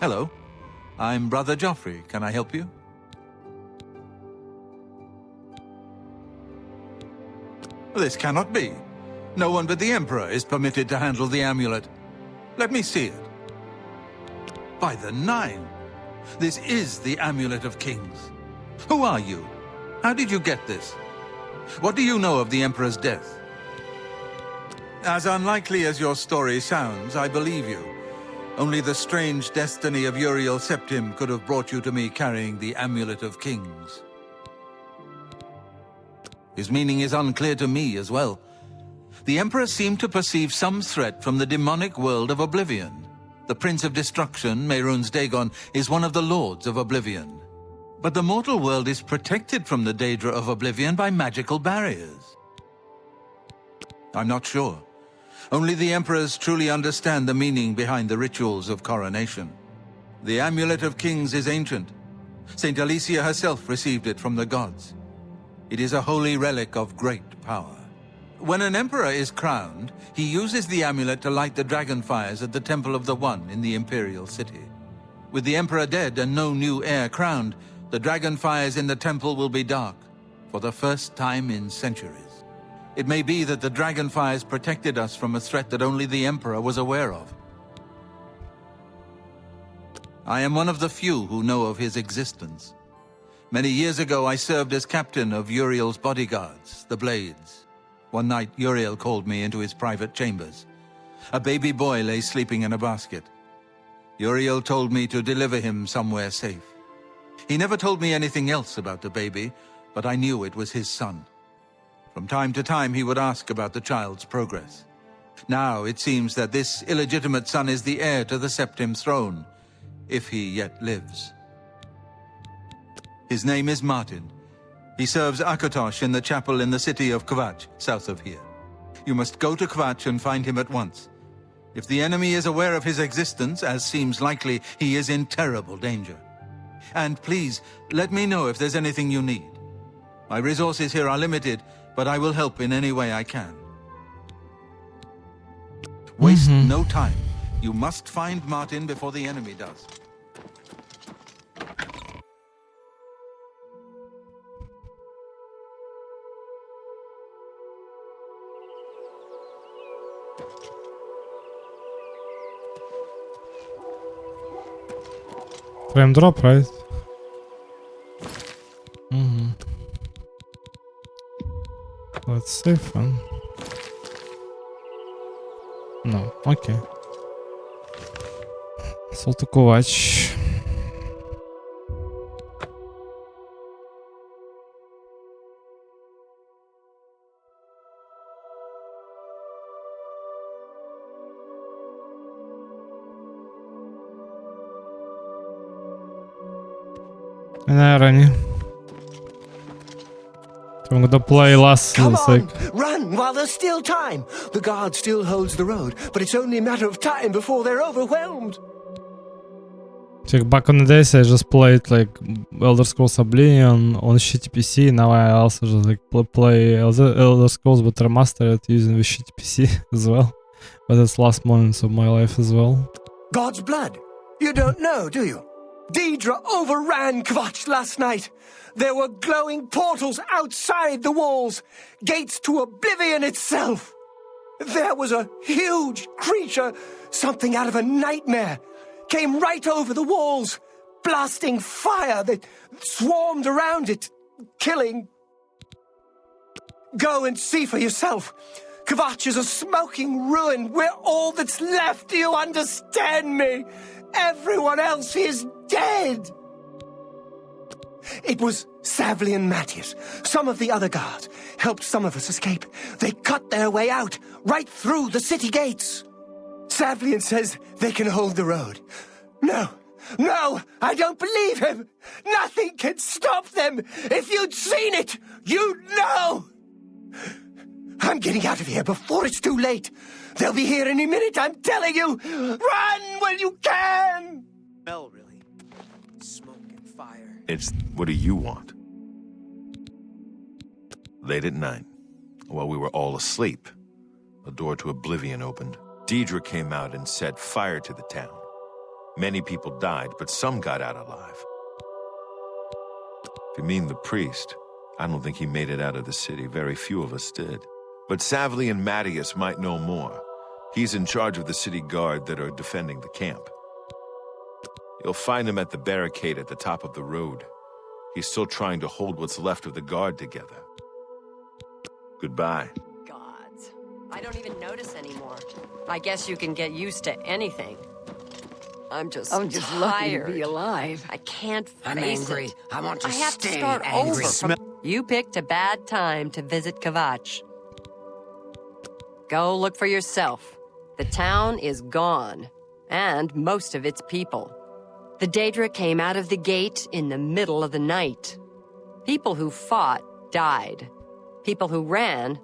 Hello. I'm Brother Joffrey. Can I help you? This cannot be. No one but the Emperor is permitted to handle the amulet. Let me see it. By the Nine! This is the Amulet of Kings. Who are you? How did you get this? What do you know of the Emperor's death? As unlikely as your story sounds, I believe you. Only the strange destiny of Uriel Septim could have brought you to me carrying the Amulet of Kings. His meaning is unclear to me as well. The Emperor seemed to perceive some threat from the demonic world of Oblivion. The Prince of Destruction, Mehrunes Dagon, is one of the Lords of Oblivion. But the mortal world is protected from the Daedra of Oblivion by magical barriers. I'm not sure. Only the Emperors truly understand the meaning behind the rituals of coronation. The Amulet of Kings is ancient. Saint Alicia herself received it from the gods. It is a holy relic of great power. When an emperor is crowned, he uses the amulet to light the dragon fires at the Temple of the One in the Imperial City. With the emperor dead and no new heir crowned, the dragon fires in the temple will be dark, for the first time in centuries. It may be that the dragon fires protected us from a threat that only the emperor was aware of. I am one of the few who know of his existence. Many years ago, I served as captain of Uriel's bodyguards, the Blades. One night, Uriel called me into his private chambers. A baby boy lay sleeping in a basket. Uriel told me to deliver him somewhere safe. He never told me anything else about the baby, but I knew it was his son. From time to time, he would ask about the child's progress. Now, it seems that this illegitimate son is the heir to the Septim throne, if he yet lives. His name is Martin. He serves Akatosh in the chapel in the city of Kvatch, south of here. You must go to Kvatch and find him at once. If the enemy is aware of his existence, as seems likely, he is in terrible danger. And please, let me know if there's anything you need. My resources here are limited, but I will help in any way I can. Waste no time. You must find Martin before the enemy does. Frame drop, right? Let's save one. No, окей. Салтыкувач. Наверное. I'm gonna play last. Come on, run while there's still time. The guard still holds the road, but it's only a matter of time before they're overwhelmed. Like back on the days, I just played like Elder Scrolls Oblivion on shitty PC. Now I also just like play Elder Scrolls but remastered using the shitty PC as well. But it's last moments of my life as well. God's blood. You don't know, do you? Daedra overran Kvatch last night. There were glowing portals outside the walls, gates to Oblivion itself. There was a huge creature, something out of a nightmare, came right over the walls, blasting fire that swarmed around it, killing. Go and see for yourself. Kvatch is a smoking ruin. We're all that's left. Do you understand me? Everyone else is dead. It was Savli and Matthias. Some of the other guards helped some of us escape. They cut their way out, right through the city gates. Savlian says they can hold the road. No, I don't believe him. Nothing can stop them. If you'd seen it, you'd know. I'm getting out of here before it's too late. They'll be here any minute, I'm telling you. Run when you can. Smell, really. Smoke and fire. What do you want? Late at night, while we were all asleep, a door to Oblivion opened. Daedra came out and set fire to the town. Many people died, but some got out alive. If you mean the priest, I don't think he made it out of the city. Very few of us did. But Savli and Mattias might know more. He's in charge of the city guard that are defending the camp. You'll find him at the barricade at the top of the road. He's still trying to hold what's left of the guard together. Goodbye. Gods. I don't even notice anymore. I guess you can get used to anything. I'm just lucky to be tired. alive. I can't face I'm angry. it. I want to have to stay start angry. over. You picked a bad time to visit Kvatch. Go look for yourself. The town is gone, and most of its people. The Daedra came out of the gate in the middle of the night. People who fought died. People who ran,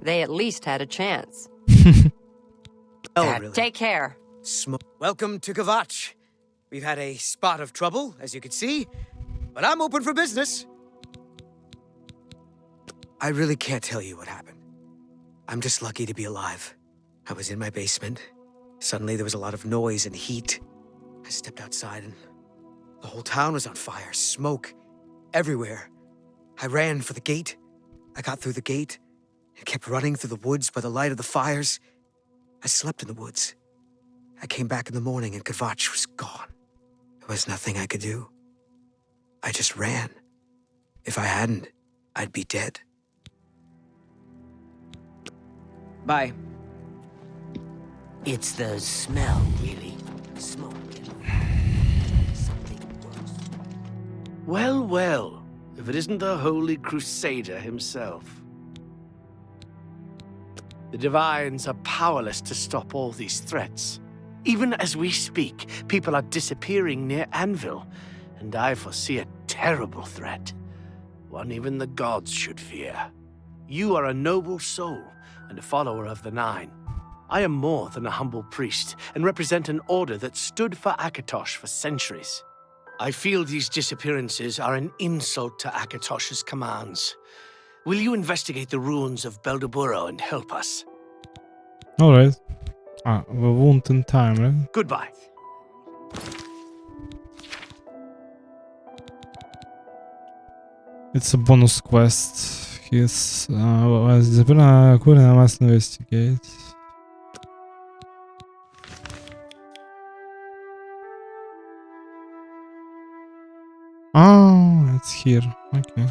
they at least had a chance. Oh, really? Take care. Welcome to Kvatch. We've had a spot of trouble, as you can see, but I'm open for business. I really can't tell you what happened. I'm just lucky to be alive. I was in my basement. Suddenly there was a lot of noise and heat. I stepped outside and the whole town was on fire, smoke everywhere. I ran for the gate. I got through the gate and kept running through the woods by the light of the fires. I slept in the woods. I came back in the morning and Kvatch was gone. There was nothing I could do. I just ran. If I hadn't, I'd be dead. Bye. It's the smell, really. Smoke and something worse. Well, well, if it isn't the Holy Crusader himself. The Divines are powerless to stop all these threats. Even as we speak, people are disappearing near Anvil, and I foresee a terrible threat. One even the gods should fear. You are a noble soul, and a follower of the Nine. I am more than a humble priest, and represent an order that stood for Akatosh for centuries. I feel these disappearances are an insult to Akatosh's commands. Will you investigate the ruins of Beldeburo and help us? Alright. We won't in time, right? Goodbye. It's a bonus quest. He's I must investigate. Oh, it's here. Okay.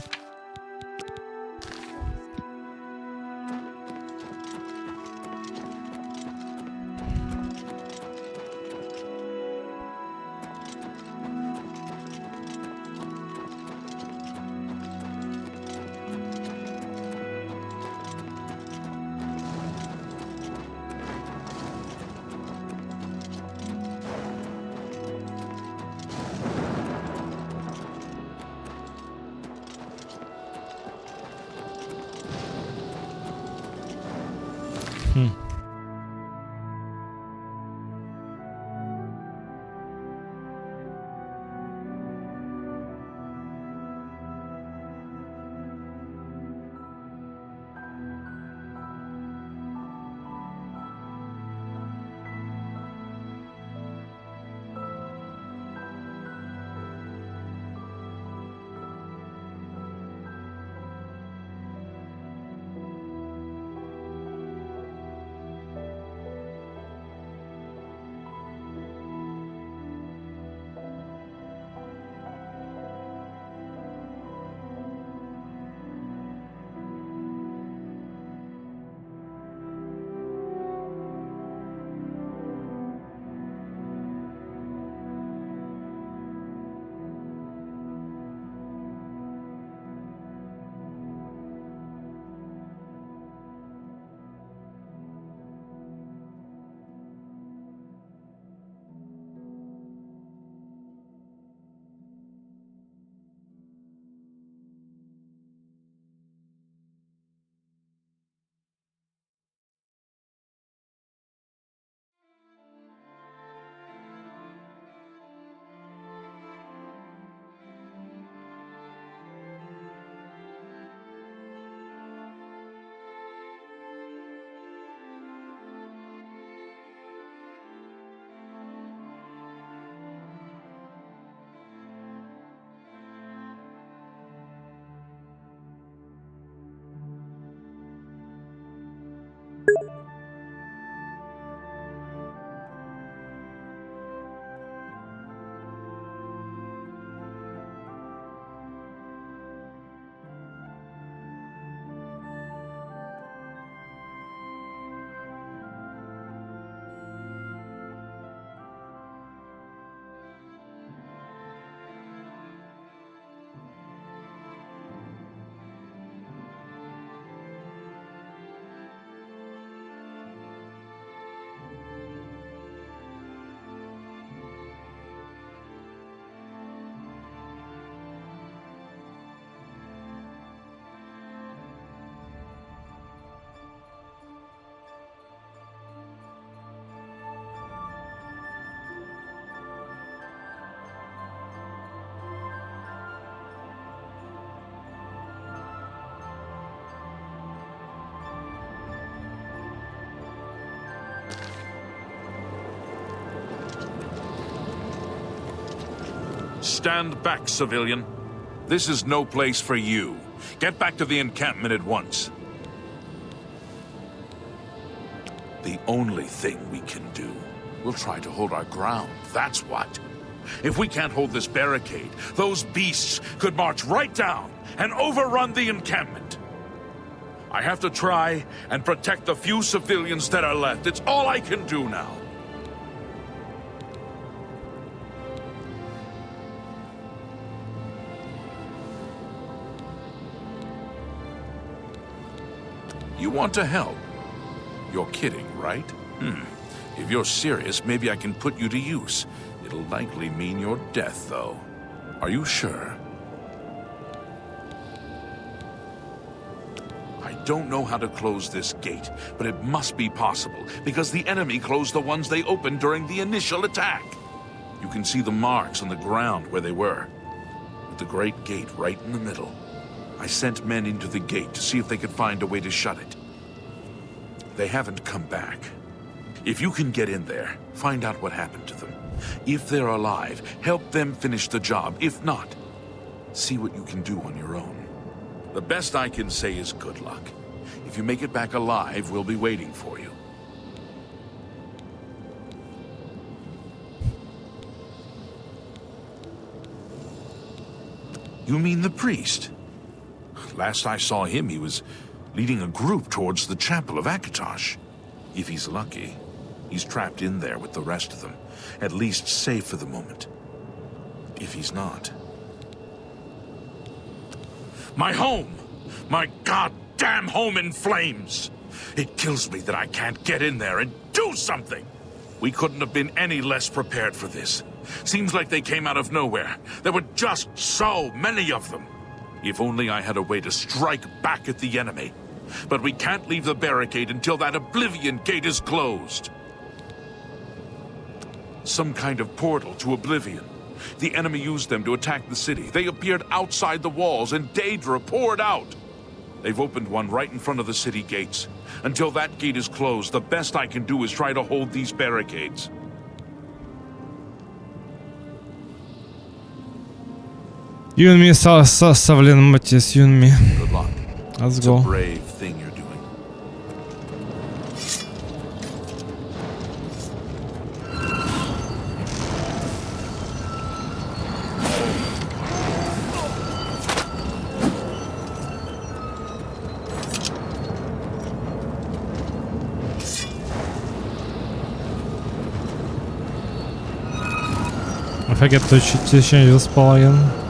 Stand back, civilian. This is no place for you. Get back to the encampment at once. The only thing we can do, we'll try to hold our ground, that's what. If we can't hold this barricade, those beasts could march right down and overrun the encampment. I have to try and protect the few civilians that are left. It's all I can do now. You want to help? You're kidding, right? If you're serious, maybe I can put you to use. It'll likely mean your death, though. Are you sure? I don't know how to close this gate, but it must be possible, because the enemy closed the ones they opened during the initial attack. You can see the marks on the ground where they were, with the great gate right in the middle. I sent men into the gate to see if they could find a way to shut it. They haven't come back. If you can get in there, find out what happened to them. If they're alive, help them finish the job. If not, see what you can do on your own. The best I can say is good luck. If you make it back alive, we'll be waiting for you. You mean the priest? Last I saw him, he was leading a group towards the chapel of Akatosh. If he's lucky, he's trapped in there with the rest of them, at least safe for the moment. If he's not... My home! My goddamn home in flames! It kills me that I can't get in there and do something! We couldn't have been any less prepared for this. Seems like they came out of nowhere. There were just so many of them. If only I had a way to strike back at the enemy. But we can't leave the barricade until that Oblivion gate is closed. Some kind of portal to Oblivion. The enemy used them to attack the city. They appeared outside the walls and Daedra poured out. They've opened one right in front of the city gates. Until that gate is closed, the best I can do is try to hold these barricades. You and me, Savlin Matthias, you and me. Good luck. Let's It's go. a brave thing you're doing. If I get to change the spell again.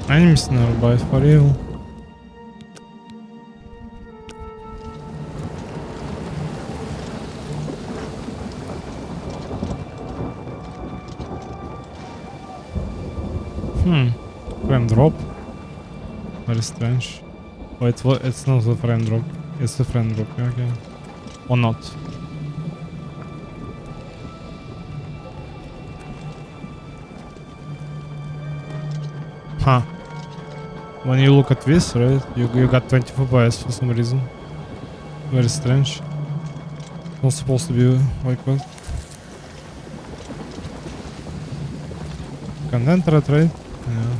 Enemies nearby for real. Frame drop. Very strange. Oh, it's not the frame drop. It's the frame drop, okay. Or not. Huh. When you look at this, right, you got 20 FPS for some reason. Very strange. not supposed to be like what? Can enter it, right? Yeah.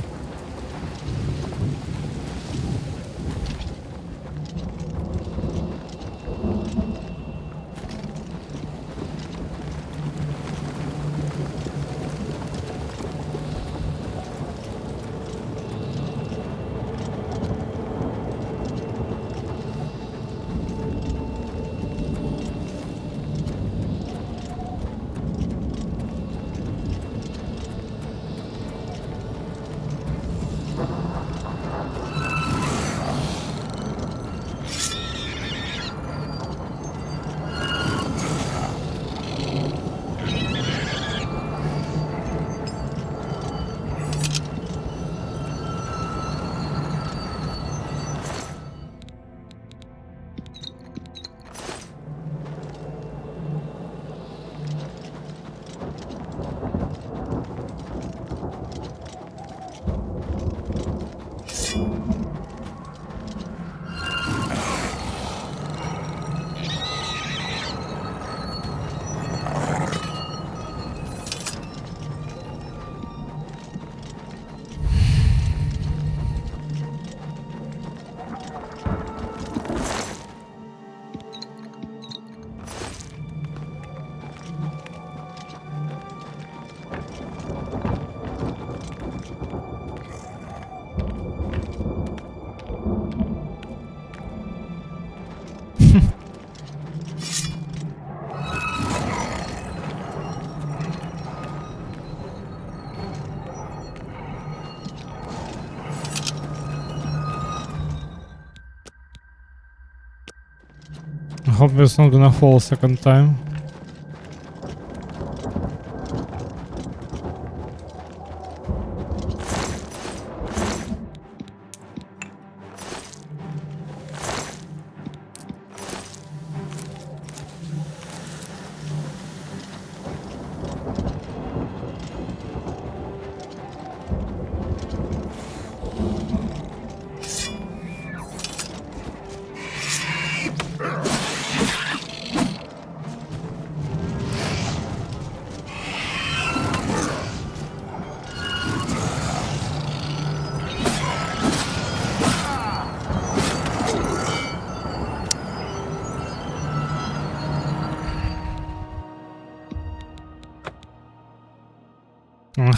I hope it's not gonna fall a second time.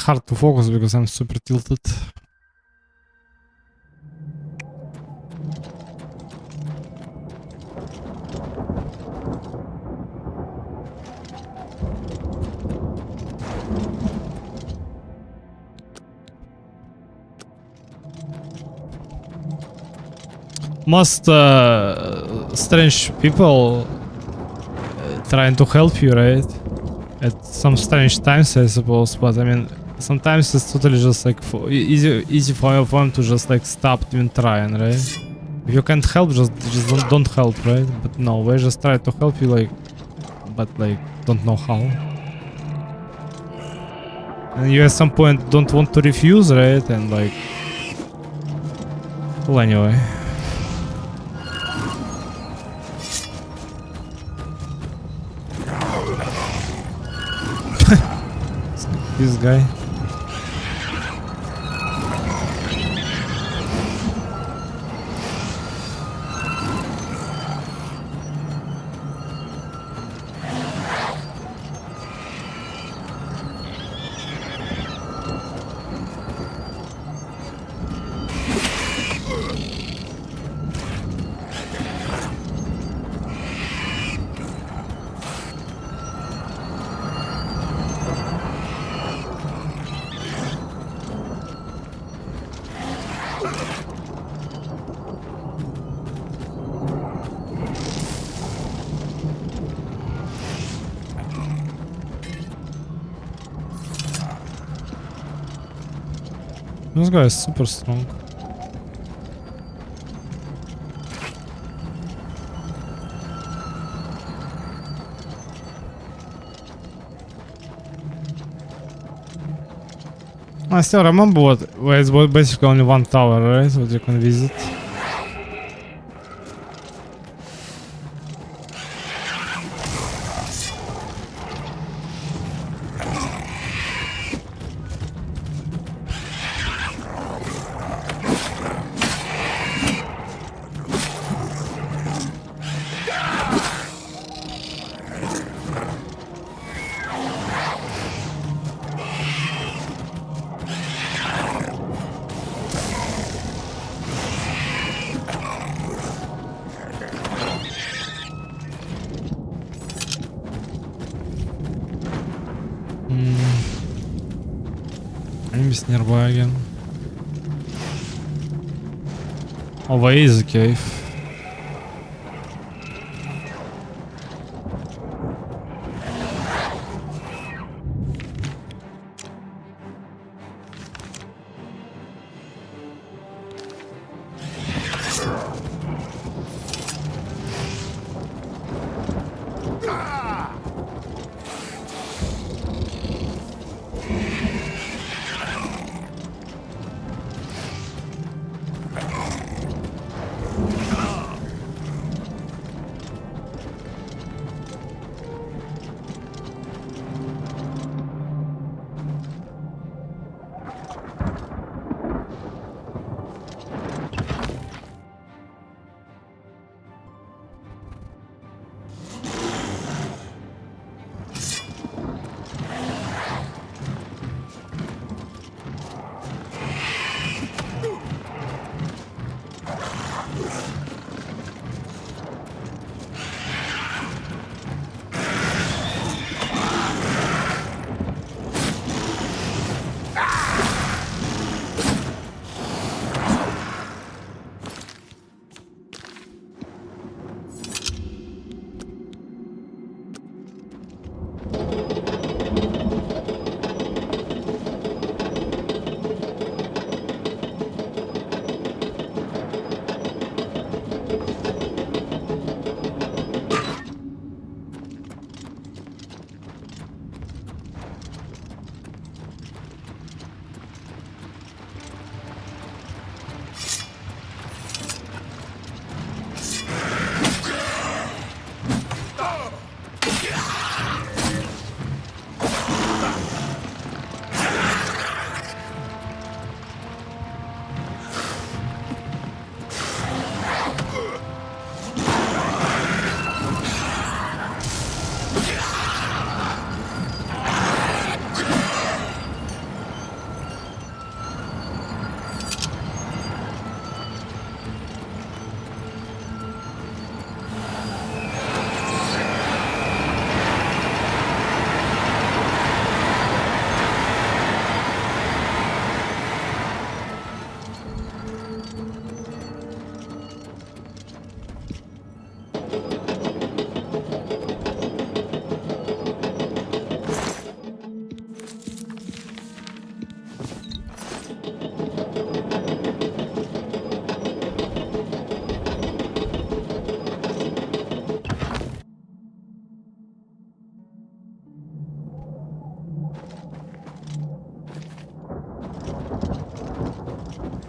Hard to focus because I'm super tilted. Most strange people trying to help you, right? At some strange times, I suppose, but I mean, sometimes it's totally just like easy for them to just like stop even trying, right? If you can't help, just don't help, right? But no, they just try to help you, like, but like don't know how. And you at some point don't want to refuse, right? And like, well, anyway. This guy. This guy is super strong. I still remember where it's basically only one tower, right? What you can visit. enemies nearby again. Oh, where is the cave?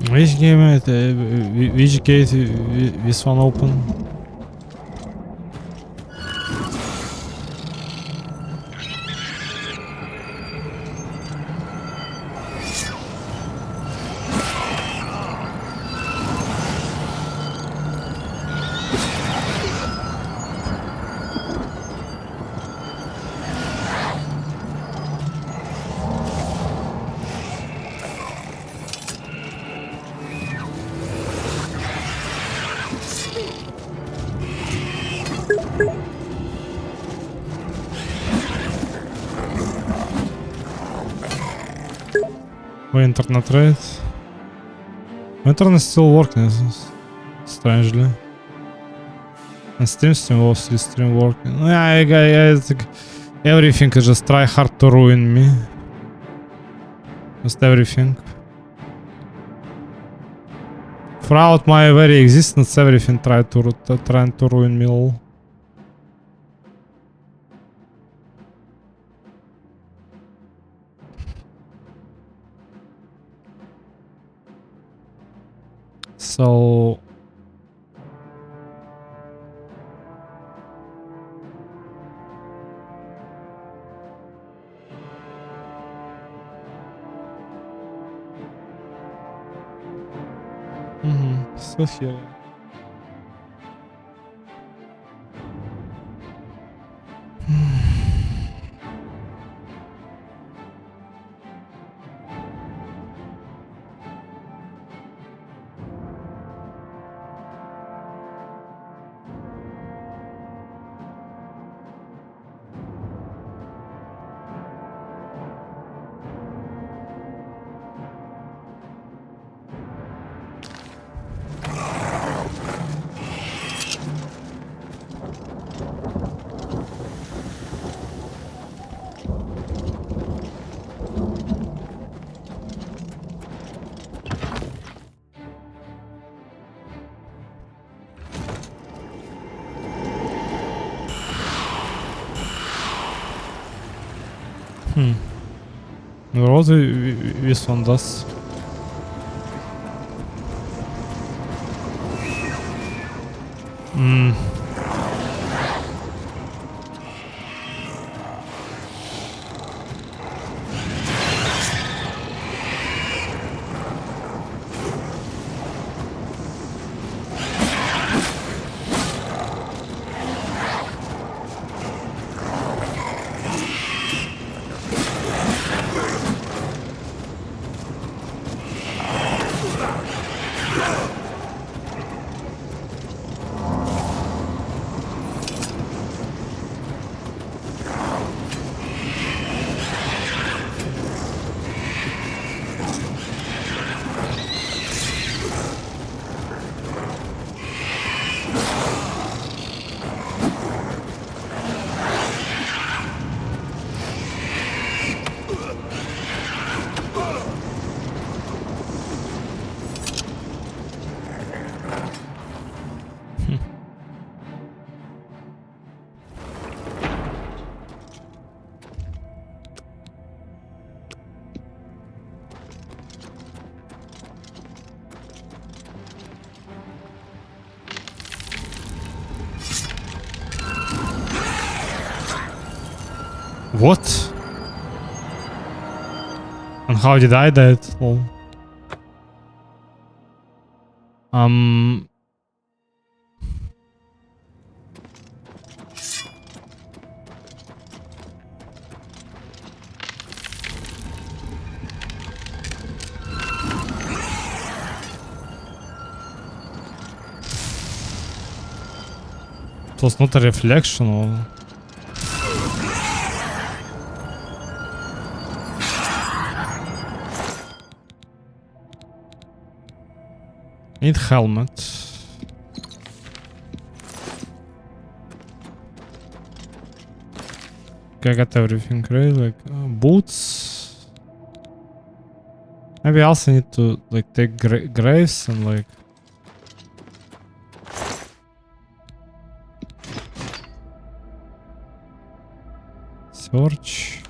Which game? Which gate? This one open? Oh, internet rate. Internet is still working, strangely. And stream was stream working. I think everything is just try hard to ruin me. Just everything. Throughout my very existence, everything trying to ruin me all. So still here. What this one does? What? And how did I die? Oh. It was not a reflection or... Need helmet. Okay, I got everything, right? Like boots. Maybe I also need to like take graves and like. Search.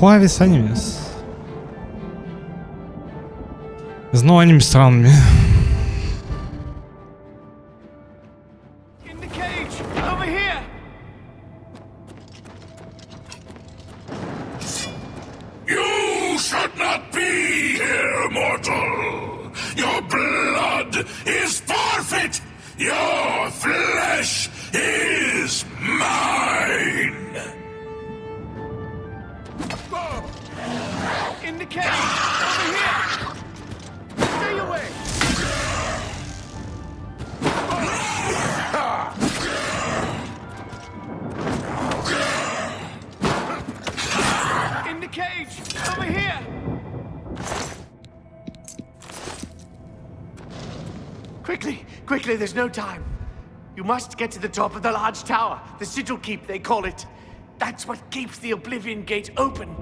Who are these enemies? There's no enemies around me. In the cage! Over here! You should not be here, mortal! Your blood is forfeit! Your flesh is mine! In the cage! Over here! Stay away! In the cage! Over here! Quickly! Quickly, there's no time. You must get to the top of the large tower. The sigil keep, they call it. That's what keeps the Oblivion Gate open.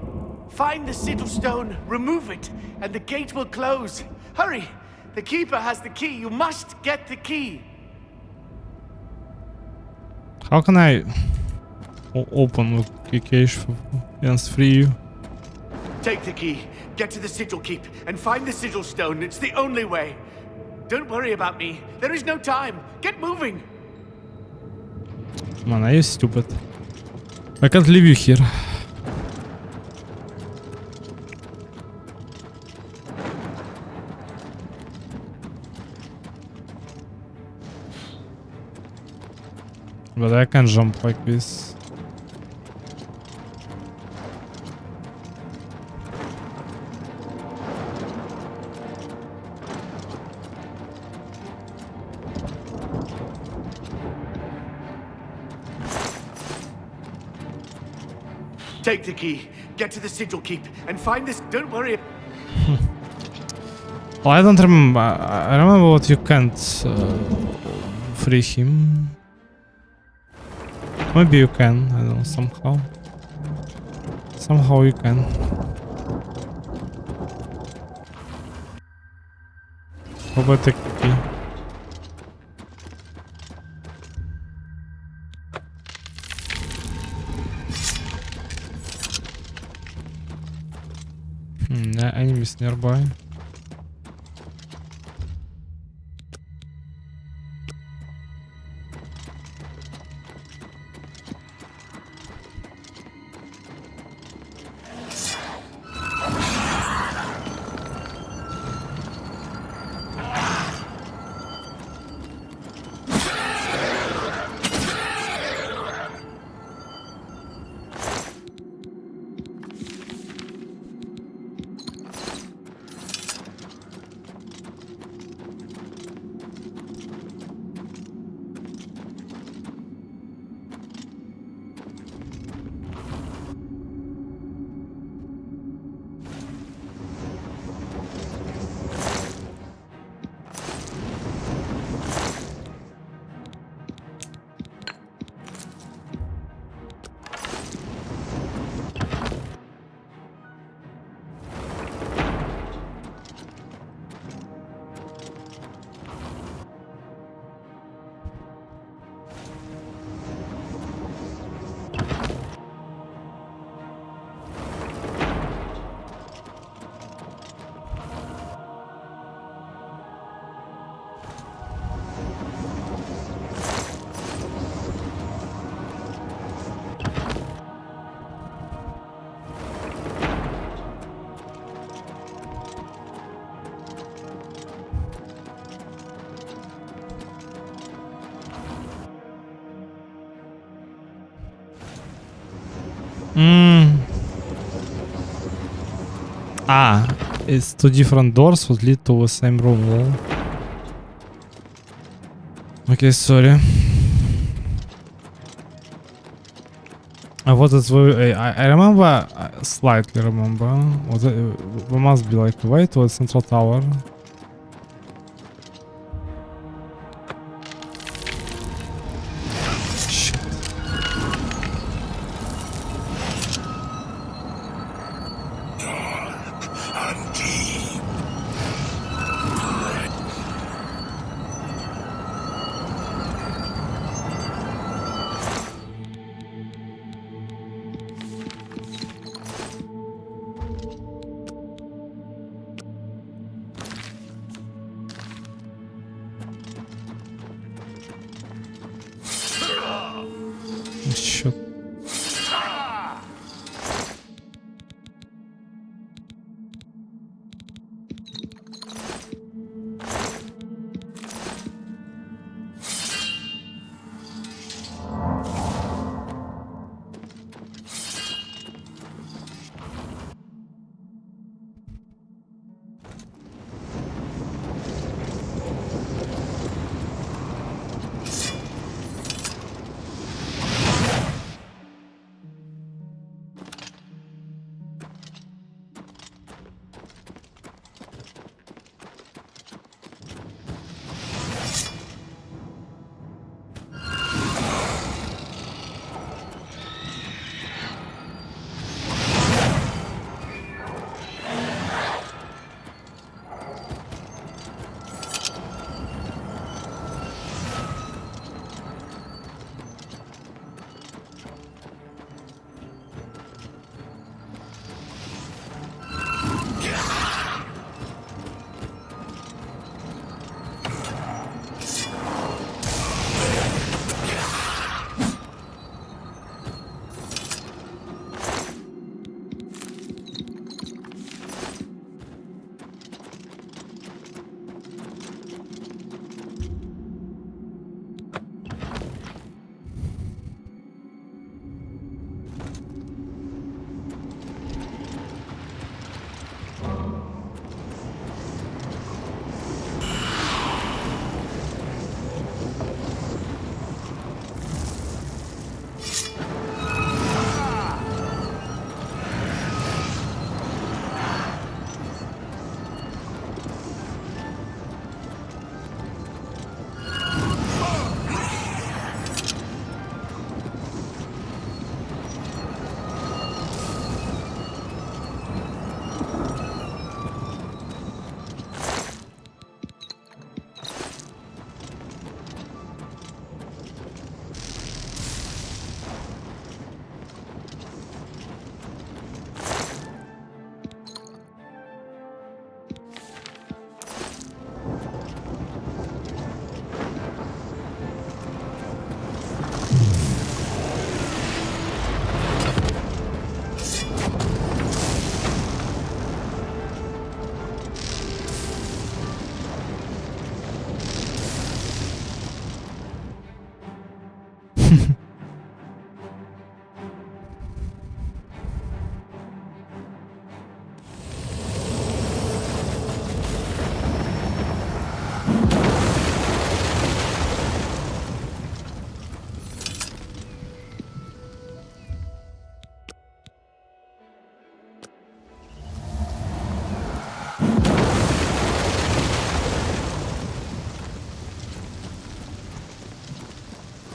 Find the sigil stone, remove it, and the gate will close. Hurry! The keeper has the key. You must get the key. How can I open the cage and free you? Take the key, get to the sigil keep, and find the sigil stone. It's the only way. Don't worry about me. There is no time. Get moving. Man, are you stupid? I can't leave you here. But I can jump like this. Take the key, get to the sigil keep, and find this. Don't worry. Well, I don't remember. I remember what you can't free him. Maybe you can. I don't know. Somehow. Somehow you can. How about the key? No enemies nearby. Ah, it's two different doors that lead to the same room. Lol. Okay, sorry. What is I remember, slightly remember. We must be like way to a central tower. Shit. And deep. счет.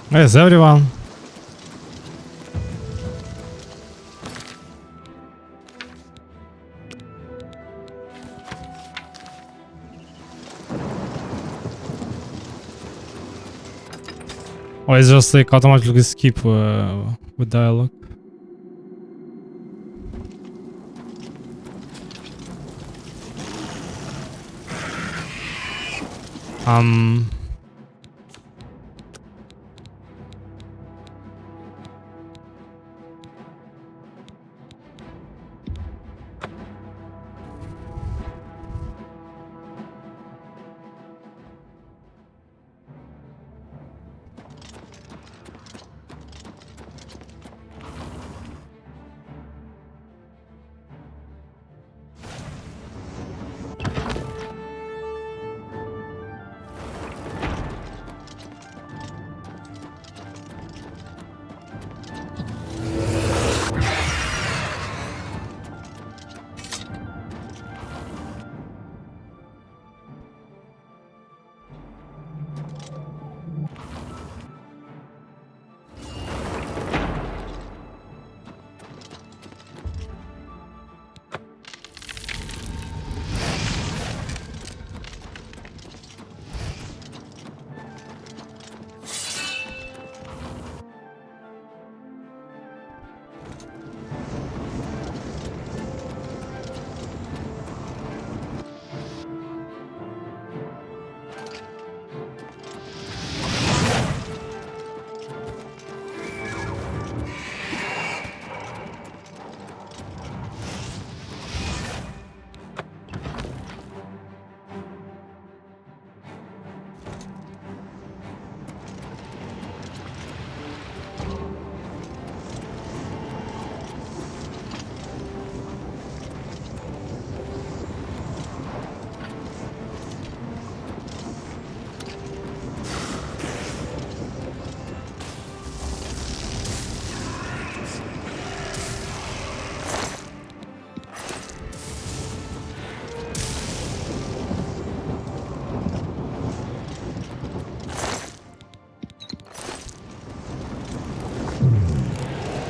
Yes, everyone. Oh, it's just like automatically skip with dialogue.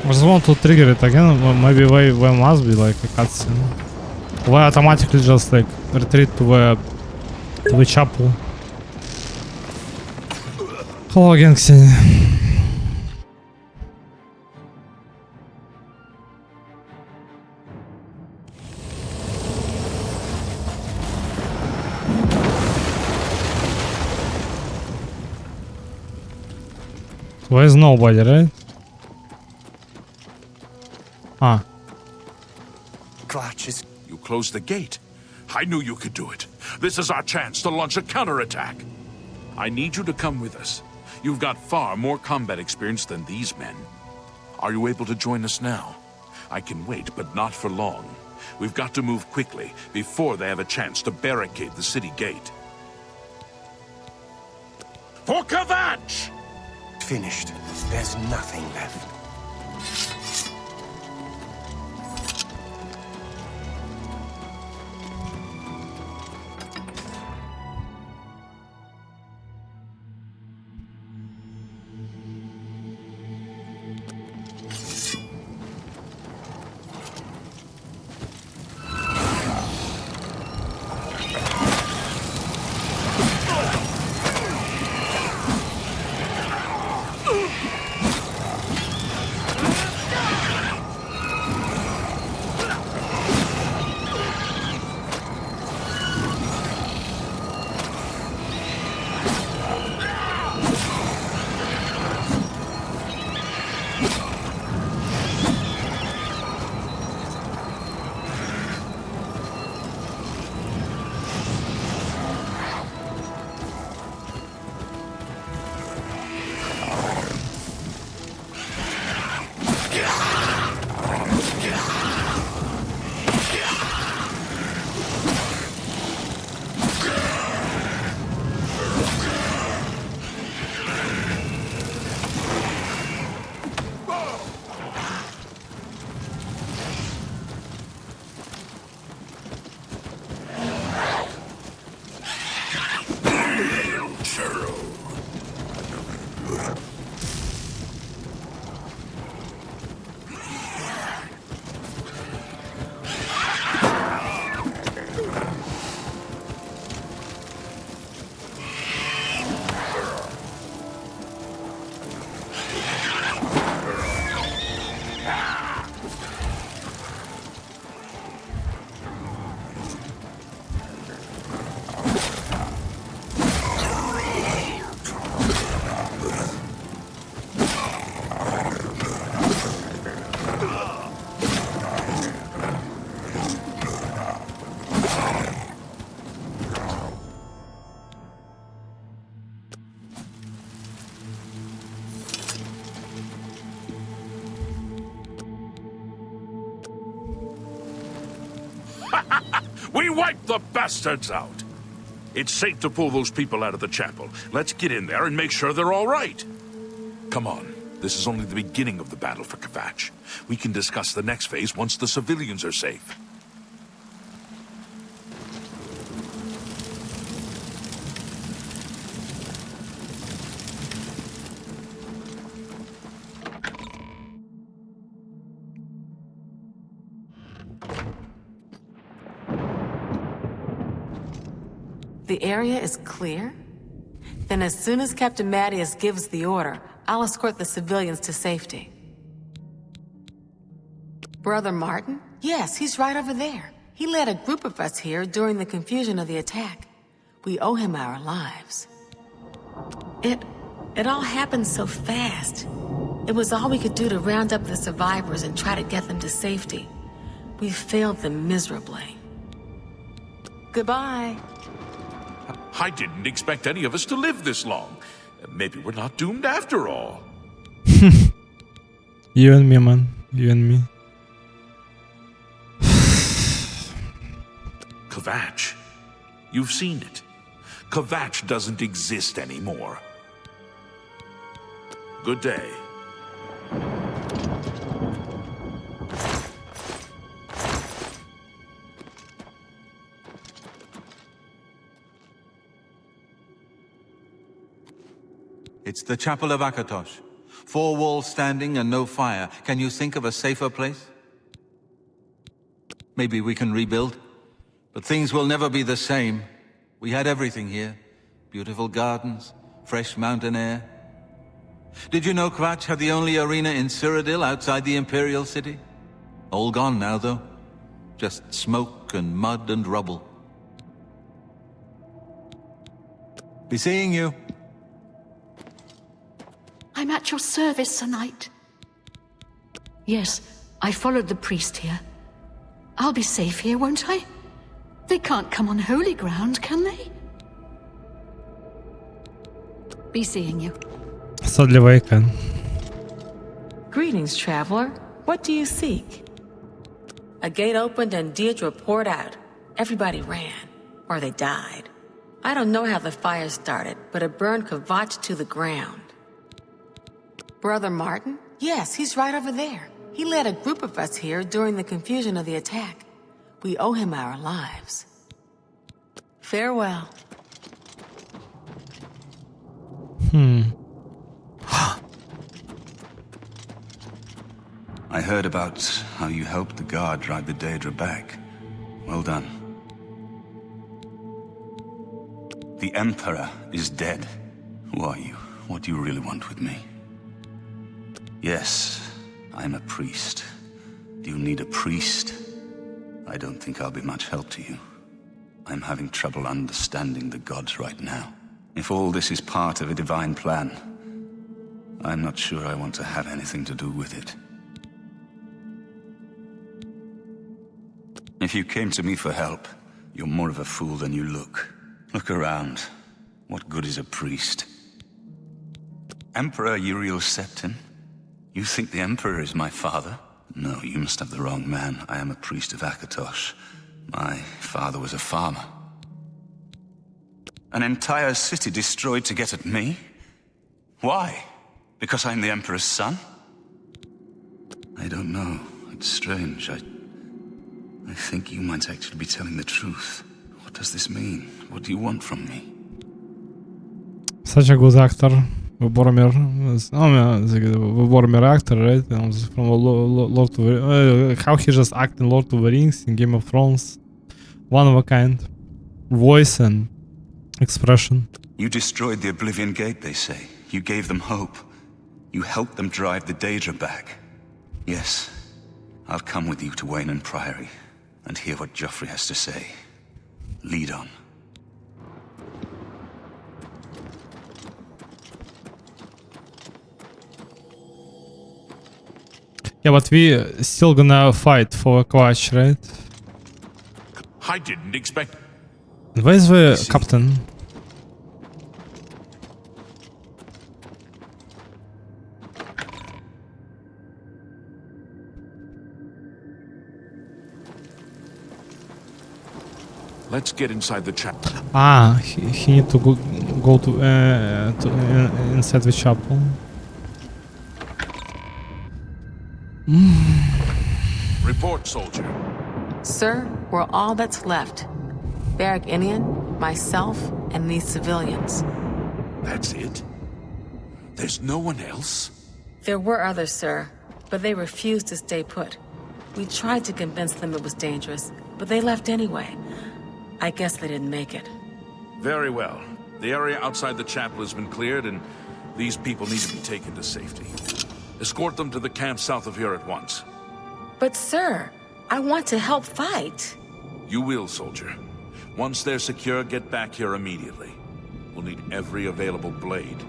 I just want to trigger it again. Maybe there must be like a cutscene. Where automatically just like retreat to the chapel. Hello again, Xenia. Where's nobody, right? Ah. Clutches. You closed the gate. I knew you could do it. This is our chance to launch a counterattack. I need you to come with us. You've got far more combat experience than these men. Are you able to join us now? I can wait, but not for long. We've got to move quickly before they have a chance to barricade the city gate. For Kvatch! Finished. There's nothing left. We wiped the bastards out! It's safe to pull those people out of the chapel. Let's get in there and make sure they're all right. Come on. This is only the beginning of the battle for Kvatch. We can discuss the next phase once the civilians are safe. The area is clear? Then as soon as Captain Mattias gives the order, I'll escort the civilians to safety. Brother Martin? Yes, he's right over there. He led a group of us here during the confusion of the attack. We owe him our lives. It all happened so fast. It was all we could do to round up the survivors and try to get them to safety. We failed them miserably. Goodbye. I didn't expect any of us to live this long. Maybe we're not doomed after all. You and me, man. You and me. Kvatch. You've seen it. Kvatch doesn't exist anymore. Good day. It's the Chapel of Akatosh. 4 walls standing and no fire. Can you think of a safer place? Maybe we can rebuild, but things will never be the same. We had everything here. Beautiful gardens, fresh mountain air. Did you know Kvatch had the only arena in Cyrodiil outside the Imperial City? All gone now, though. Just smoke and mud and rubble. Be seeing you. I'm at your service, Sir Knight. Yes, I followed the priest here. I'll be safe here, won't I? They can't come on holy ground, can they? Be seeing you. Sadly Waken. Greetings, traveler. What do you seek? A gate opened and Deirdre poured out. Everybody ran, or they died. I don't know how the fire started, but it burned Kvatch to the ground. Brother Martin? Yes, he's right over there. He led a group of us here during the confusion of the attack. We owe him our lives. Farewell. I heard about how you helped the guard drive the Daedra back. Well done. The Emperor is dead. Who are you? What do you really want with me? Yes, I'm a priest. Do you need a priest? I don't think I'll be much help to you. I'm having trouble understanding the gods right now. If all this is part of a divine plan, I'm not sure I want to have anything to do with it. If you came to me for help, you're more of a fool than you look. Look around. What good is a priest? Emperor Uriel Septim? You think the Emperor is my father? No, you must have the wrong man. I am a priest of Akatosh. My father was a farmer. An entire city destroyed to get at me? Why? Because I'm the Emperor's son? I don't know. It's strange. I think you might actually be telling the truth. What does this mean? What do you want from me? Such a good actor. Boromir. Boromir actor, right? From Lord of the how he just acted in Lord of the Rings, in Game of Thrones. One of a kind. Voice and expression. You destroyed the Oblivion Gate, they say. You gave them hope. You helped them drive the Daedra back. Yes, I'll come with you to Wayne Priory and hear what Joffrey has to say. Lead on. Yeah, but we still gonna fight for Kvatch, right? I didn't expect... Where is the captain? Let's get inside the chapel. Ah, he need to go to inside the chapel. Report, soldier. Sir, we're all that's left. Barrack Inian, myself, and these civilians. That's it? There's no one else? There were others, sir, but they refused to stay put. We tried to convince them it was dangerous, but they left anyway. I guess they didn't make it. Very well. The area outside the chapel has been cleared, and these people need to be taken to safety. Escort them to the camp south of here at once. But sir, I want to help fight. You will, soldier. Once they're secure, get back here immediately. We'll need every available blade.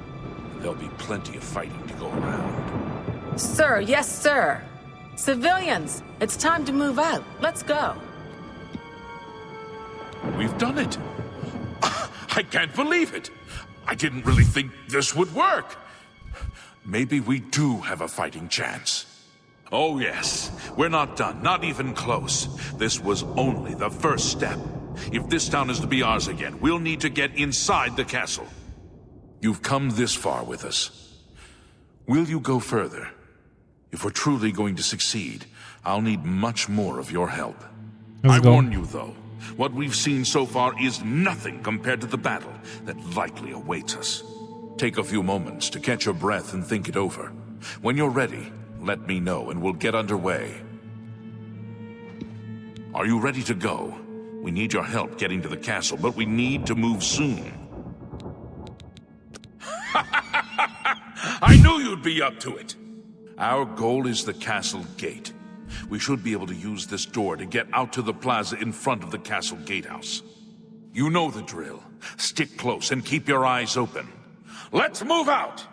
There'll be plenty of fighting to go around. Sir, yes, sir. Civilians, it's time to move out. Let's go. We've done it. I can't believe it. I didn't really think this would work. Maybe we do have a fighting chance. Oh yes, we're not done, not even close. This was only the first step. If this town is to be ours again, we'll need to get inside the castle. You've come this far with us. Will you go further? If we're truly going to succeed, I'll need much more of your help. Let's go. Warn you though, what we've seen so far is nothing compared to the battle that likely awaits us. Take a few moments to catch your breath and think it over. When you're ready, let me know and we'll get underway. Are you ready to go? We need your help getting to the castle, but we need to move soon. I knew you'd be up to it! Our goal is the castle gate. We should be able to use this door to get out to the plaza in front of the castle gatehouse. You know the drill. Stick close and keep your eyes open. Let's move out!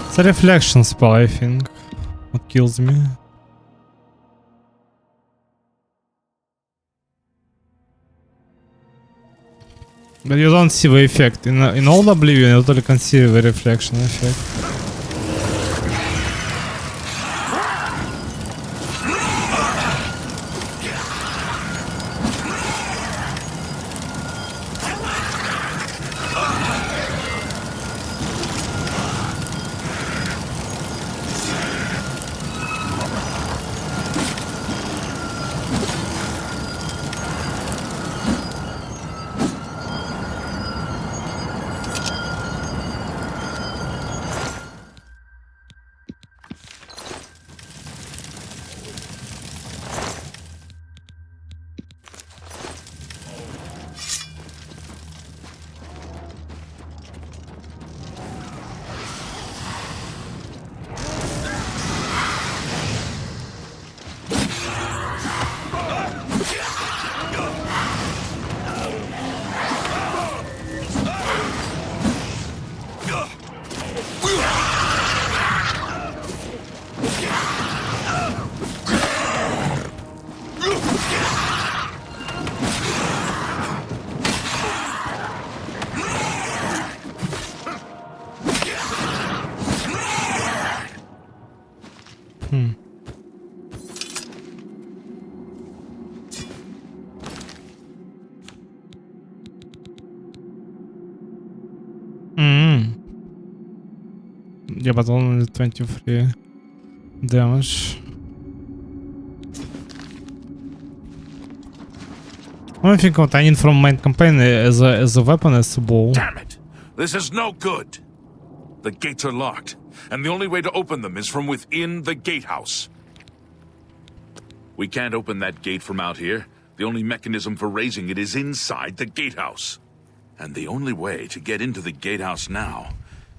It's a reflection spell, I think, what kills me. But you don't see the effect. In old Oblivion you totally can see the reflection effect. Yeah, but only 23 damage. One thing what I need from main campaign as a weapon is a bow. Damn it! This is no good! The gates are locked, and the only way to open them is from within the gatehouse. We can't open that gate from out here. The only mechanism for raising it is inside the gatehouse. And the only way to get into the gatehouse now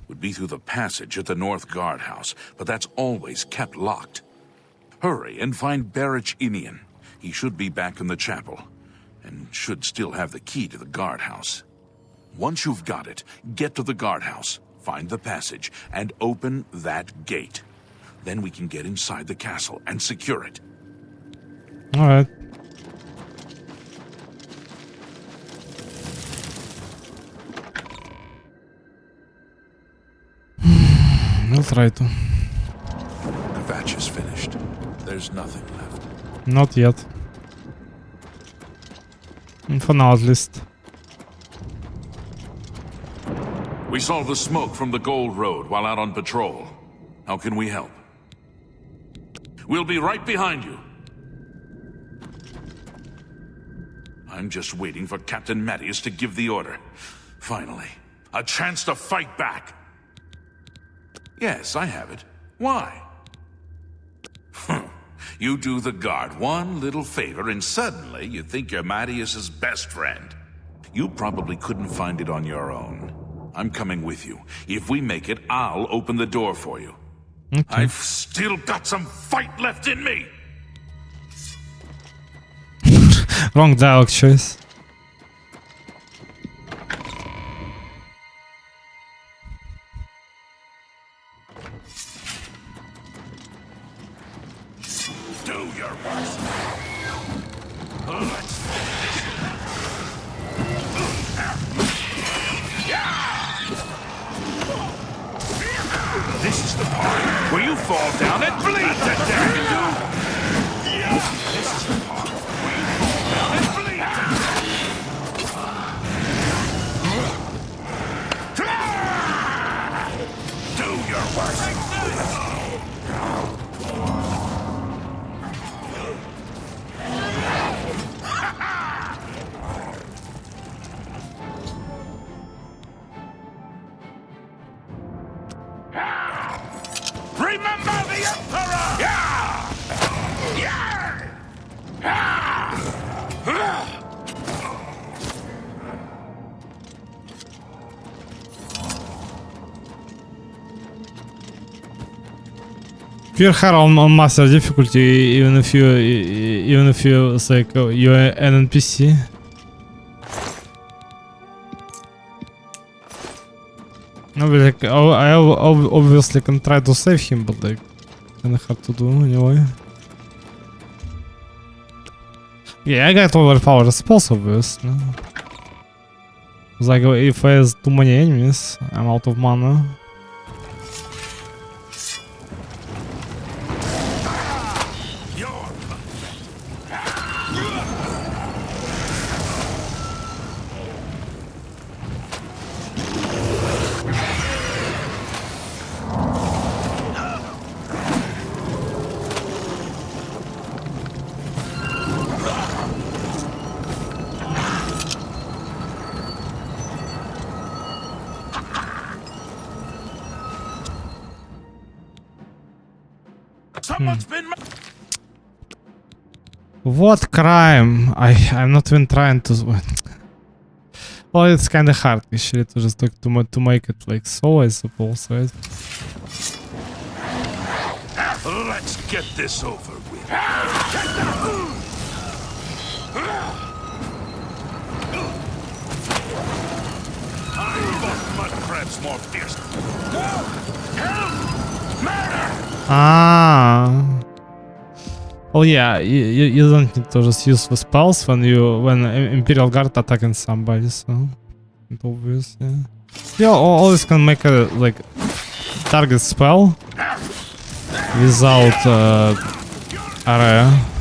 would be through the passage at the North Guardhouse, but that's always kept locked. Hurry and find Barrich Inian. He should be back in the chapel, and should still have the key to the guardhouse. Once you've got it, get to the guardhouse, find the passage, and open that gate. Then we can get inside the castle and secure it. Alright. I'll try to. The batch is finished. There's nothing left. Not yet. For now, at least. We saw the smoke from the Gold Road while out on patrol. How can we help? We'll be right behind you. I'm just waiting for Captain Mattias to give the order. Finally, a chance to fight back. Yes, I have it. Why? You do the guard one little favor and suddenly you think you're Mattias's best friend. You probably couldn't find it on your own. I'm coming with you. If we make it, I'll open the door for you. Okay. I've still got some fight left in me! Wrong dialogue choice. Do your worst. Let's finish it. This is the part where you fall down and bleed to death. Pure hard on master difficulty, even if you it's like you're an NPC. No, but like I obviously can try to save him, but like kinda hard to do anyway. Yeah, I got overpowered spells obviously. It's like if I have too many enemies, I'm out of mana. Someone's been. What crime? I'm not even trying to. Well, it's kind of hard actually to just like to make it like so, I suppose, right? Let's get this over with. I fought mud crabs more fierce. Help! Murder! Ah. Oh yeah, you don't need to just use the spells when Imperial Guard attacking somebody, so it's obvious, yeah. You always can make a like target spell without area.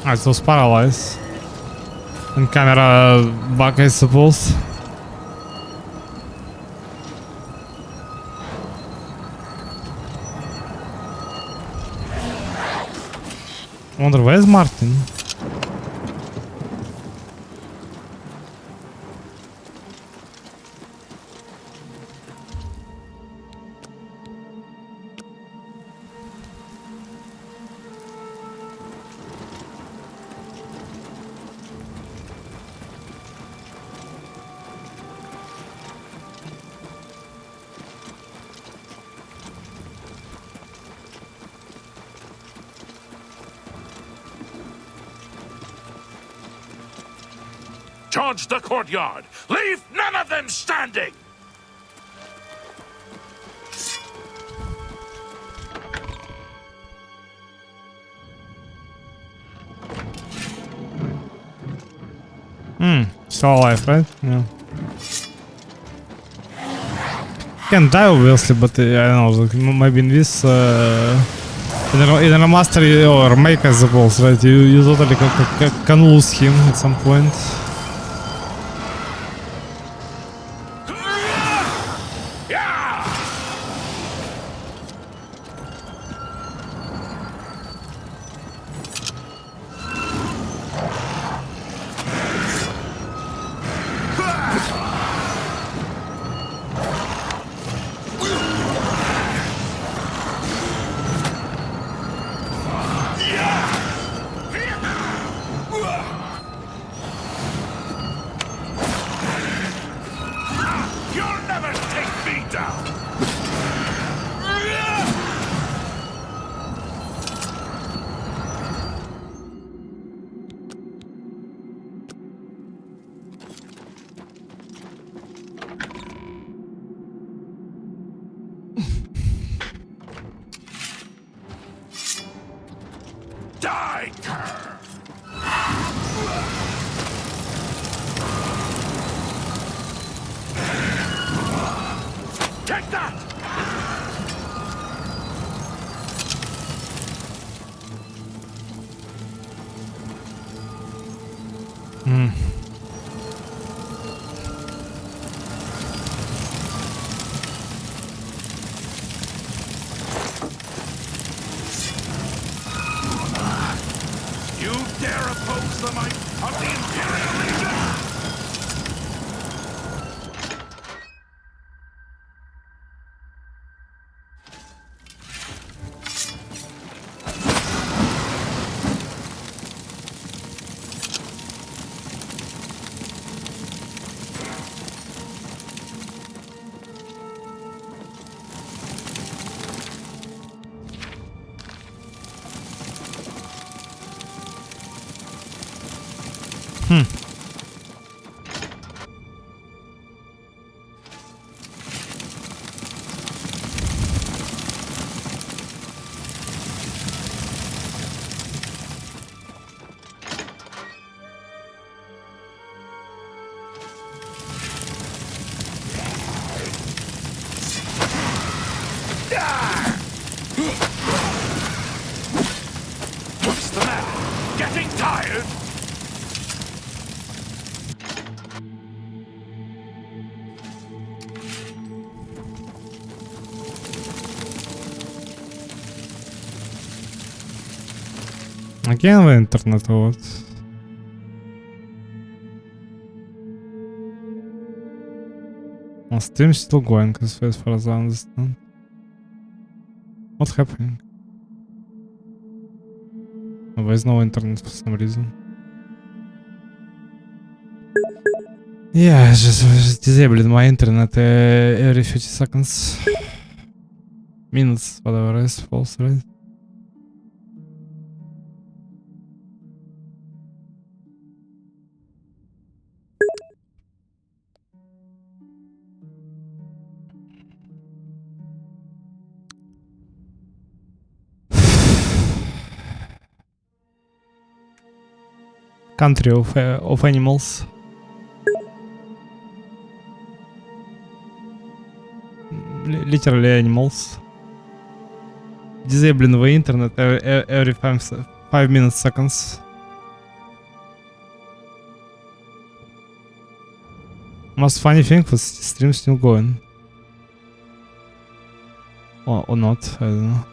Ah, it was paralyzed. And camera back, I suppose. Wonder where's Martin? Charge the courtyard! Leave none of them standing! Still alive, right? Yeah. Can die obviously, but I don't know, like, maybe in this in a remaster or remake, I suppose, right? You totally can lose him at some point. What's the matter? Getting tired? Again the internet, what? Stream still going as far as I understand. What's happening? Oh, there's no internet for some reason. Yeah, I just disabled my internet every 50 seconds. Minutes, whatever, I suppose, right? Country of animals. Literally animals. Disabling the internet every 5 minutes seconds. Most funny thing was stream still going. Or not, I don't know.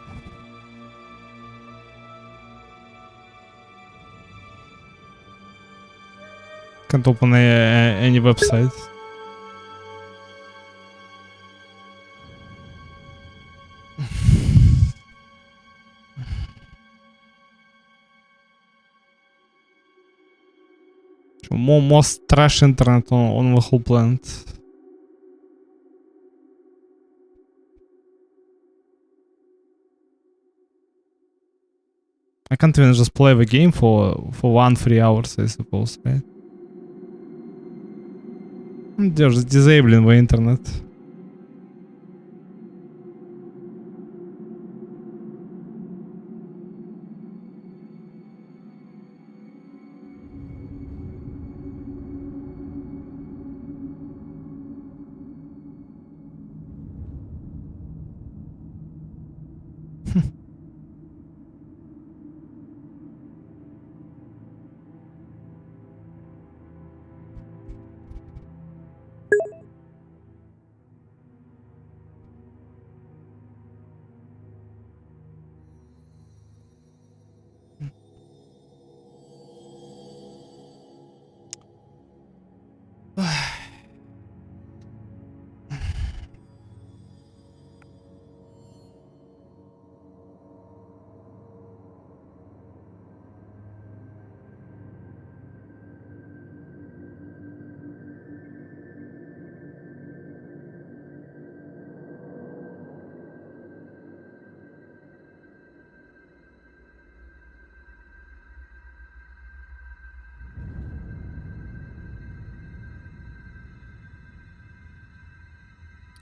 Can't open any website. Most trash internet on the whole planet. I can't even just play the game for 1-3 hours, I suppose, right? They're just disabling the internet.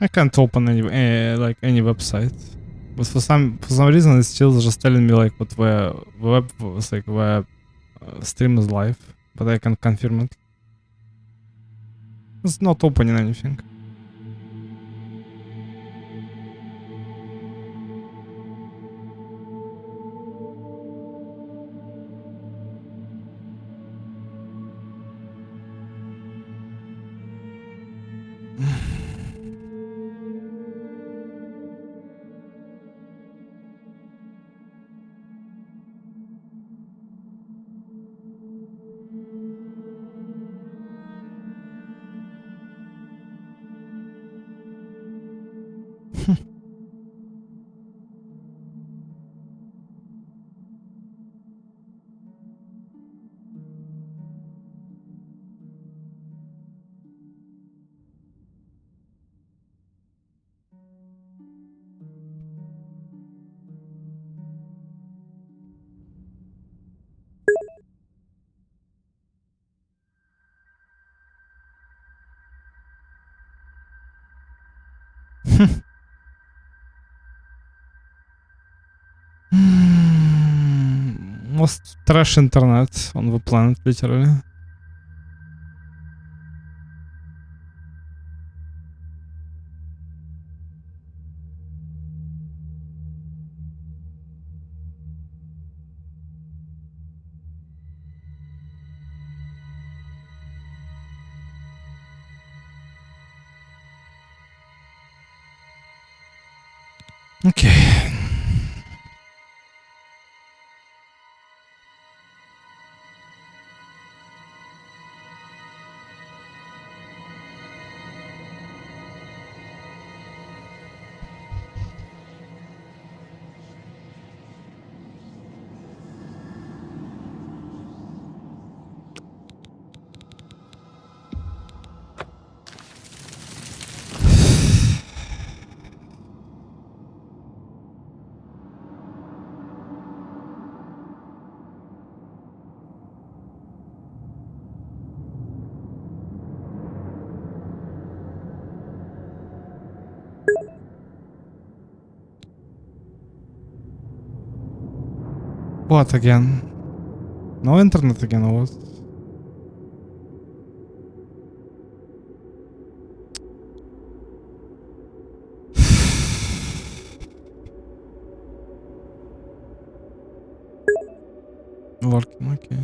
I can't open any website, but for some reason it's still just telling me like what the web was like where stream is live, but I can confirm it. It's not opening anything. Most trash internet on the planet, literally. Okay. What again? No internet again, or what? Working, okay.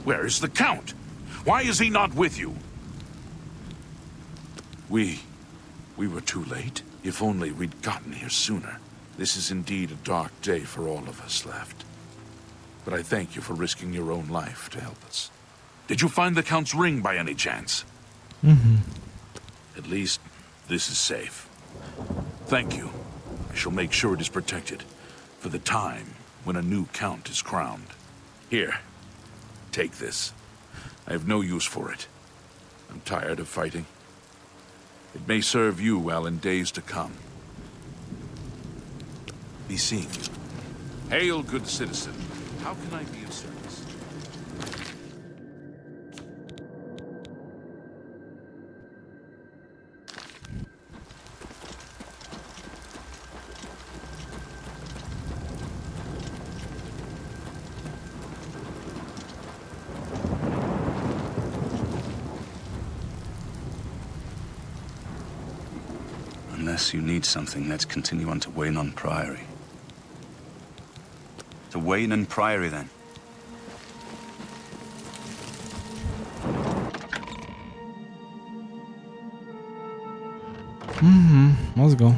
Where is the Count? Why is he not with you? We were too late. If only we'd gotten here sooner. This is indeed a dark day for all of us left. But I thank you for risking your own life to help us. Did you find the Count's ring by any chance? Mm-hmm. At least, this is safe. Thank you. I shall make sure it is protected for the time when a new Count is crowned. Here, take this. I have no use for it. I'm tired of fighting. It may serve you well in days to come. Be seeing you. Hail, good citizen. How can I be of service? Unless you need something, let's continue on to Waynon Priory. To Waynon Priory, then. Let's go.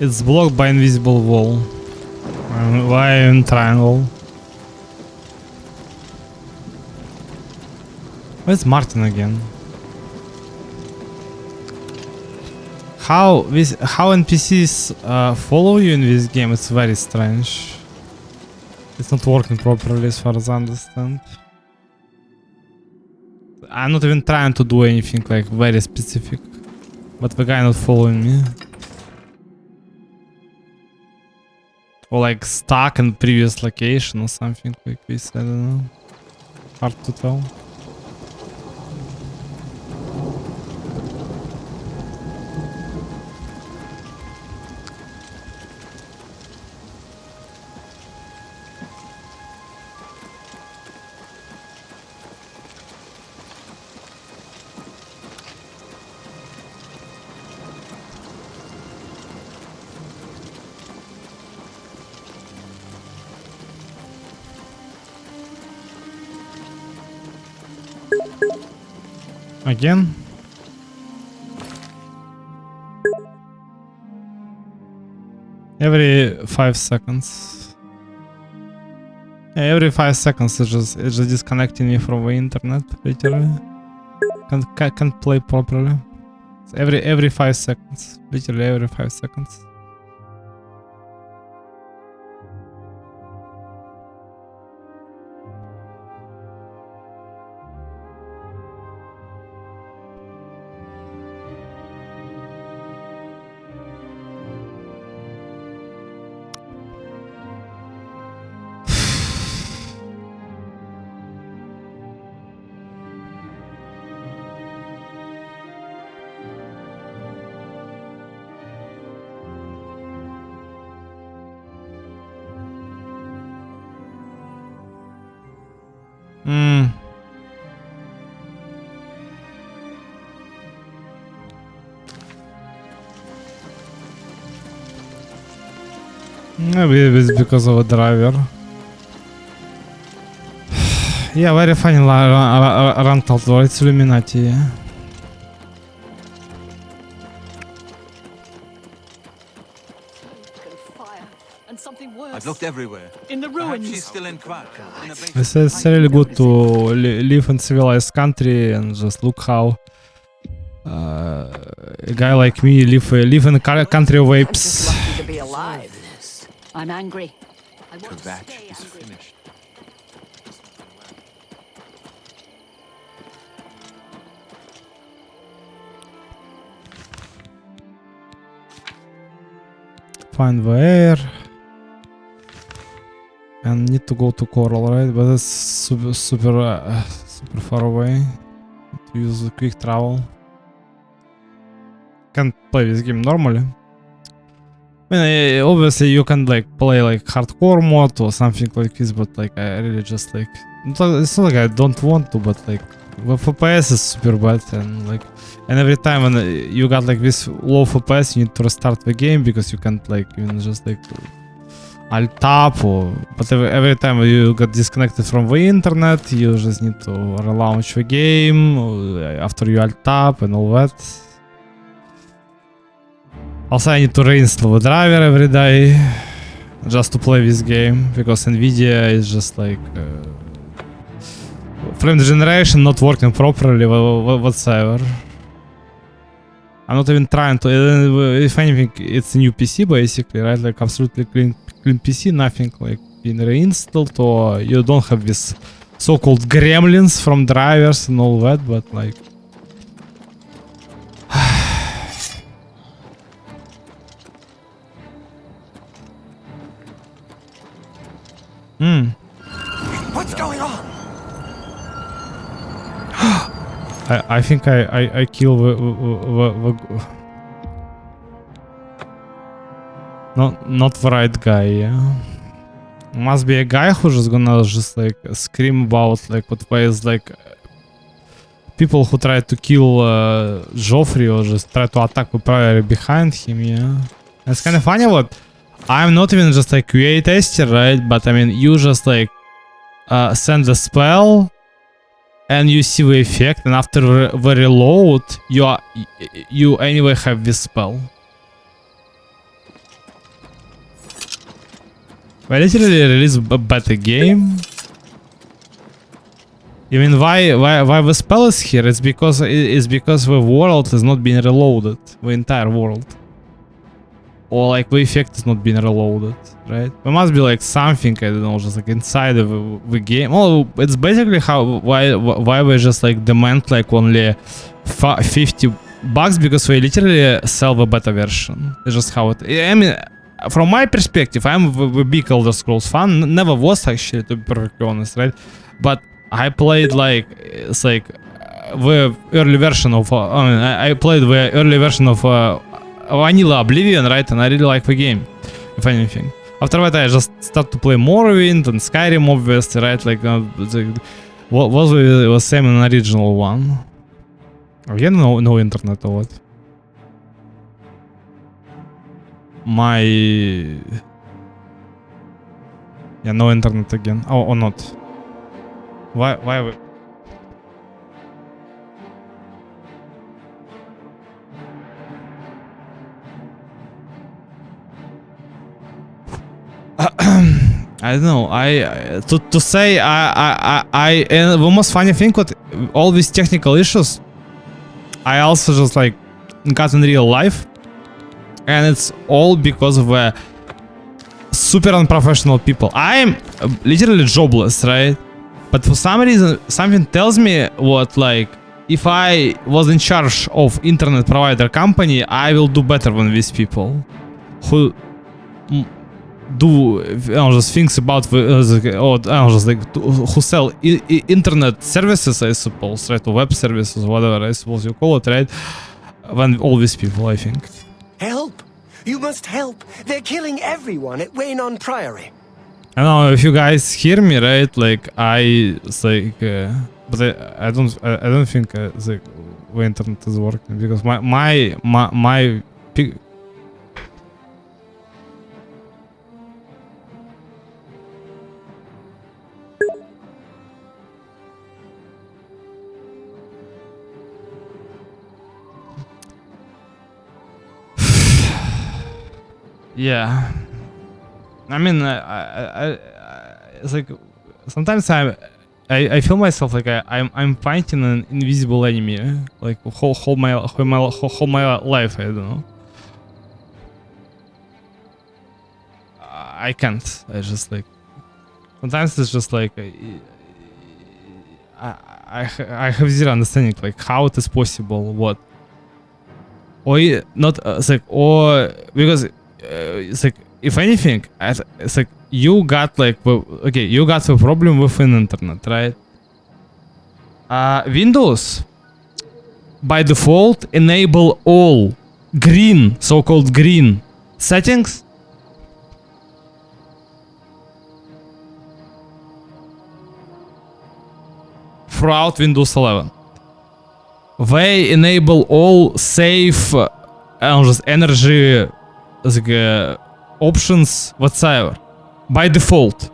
It's blocked by invisible wall. Why in triangle? Where's Martin again? How NPCs follow you in this game? It's very strange. It's not working properly as far as I understand. I'm not even trying to do anything like very specific, but the guy not following me. Or like stuck in previous location or something like this, I don't know. Hard to tell. Again? Every 5 seconds. Yeah, every 5 seconds it's just disconnecting me from the internet, literally. Can't play properly. It's every 5 seconds. Literally every 5 seconds. Maybe it's because of a driver. Yeah, very funny rental door. It's Illuminati. Yeah. I've looked everywhere. In the ruins. She's still in Quack. It's really good to live in civilized country and just look how a guy like me live in a country of I'm apes. just lucky to be alive. I'm angry. I want to Kvatch stay is angry. finished. Find the air. And need to go to Coral, right? But it's super far away. To use the quick travel. Can't play this game normally. I mean, obviously you can like play like hardcore mode or something like this, but like I really just like it's not like I don't want to, but like the FPS is super bad and every time when you got like this low FPS, you need to restart the game because you can't like even just like alt tab or but every time you got disconnected from the internet, you just need to relaunch the game after you alt tab and all that. Also, I need to reinstall the driver every day just to play this game because Nvidia is just like frame generation not working properly whatsoever. I'm not even trying to. If anything, it's a new PC basically, right? Like absolutely clean PC, nothing like being reinstalled, or you don't have this so-called gremlins from drivers and all that, but like. What's going on? I think I kill the not the right guy, yeah. Must be a guy who's just gonna just like scream about like what ways like people who try to kill Joffrey or just try to attack the player behind him, yeah. It's kind of funny what I'm not even just like QA tester, right? But I mean you just like send the spell and you see the effect, and after the reload you anyway have this spell. I literally release a better game. I mean, why the spell is here? It's because the world is not being reloaded, the entire world, or like the effect is not being reloaded, right? There must be like something, I don't know, just like inside of the game. Oh, it's basically why we just like demand like only $50 because we literally sell the beta version. It's just how it. I mean. From my perspective, I'm a big Elder Scrolls fan. Never was actually, to be perfectly honest, right? But I played like it's like the early version of. I played the early version of Vanilla Oblivion, right? And I really like the game, if anything. After that, I just start to play Morrowind and Skyrim, obviously, right? Like, what was the same in the original one? Again, no internet or what? Yeah, no internet again. Oh, or not. Why I don't know. To say and the most funny thing with all these technical issues, I also just like got in real life. And it's all because of super unprofessional people. I'm literally jobless, right? But for some reason, something tells me what like if I was in charge of internet provider company, I will do better than these people who do just things about just like who sell internet services, I suppose, right? Or web services, whatever I suppose you call it, right? Than all these people, I think. Help! You must help! They're killing everyone at Waynon Priory. I don't know if you guys hear me, right? Like it's like, but I don't think the internet is working because my yeah. I mean, it's like sometimes I I feel myself like I'm fighting an invisible enemy, like whole my life. I don't know. I can't. I just like sometimes it's just like I have zero understanding like how it is possible. What? Or not? It's like or because it's like if anything, it's like you got like okay, you got a problem with an internet, right? Windows by default enable all green, so-called green settings. Throughout Windows 11. They enable all safe energy options whatsoever. By default.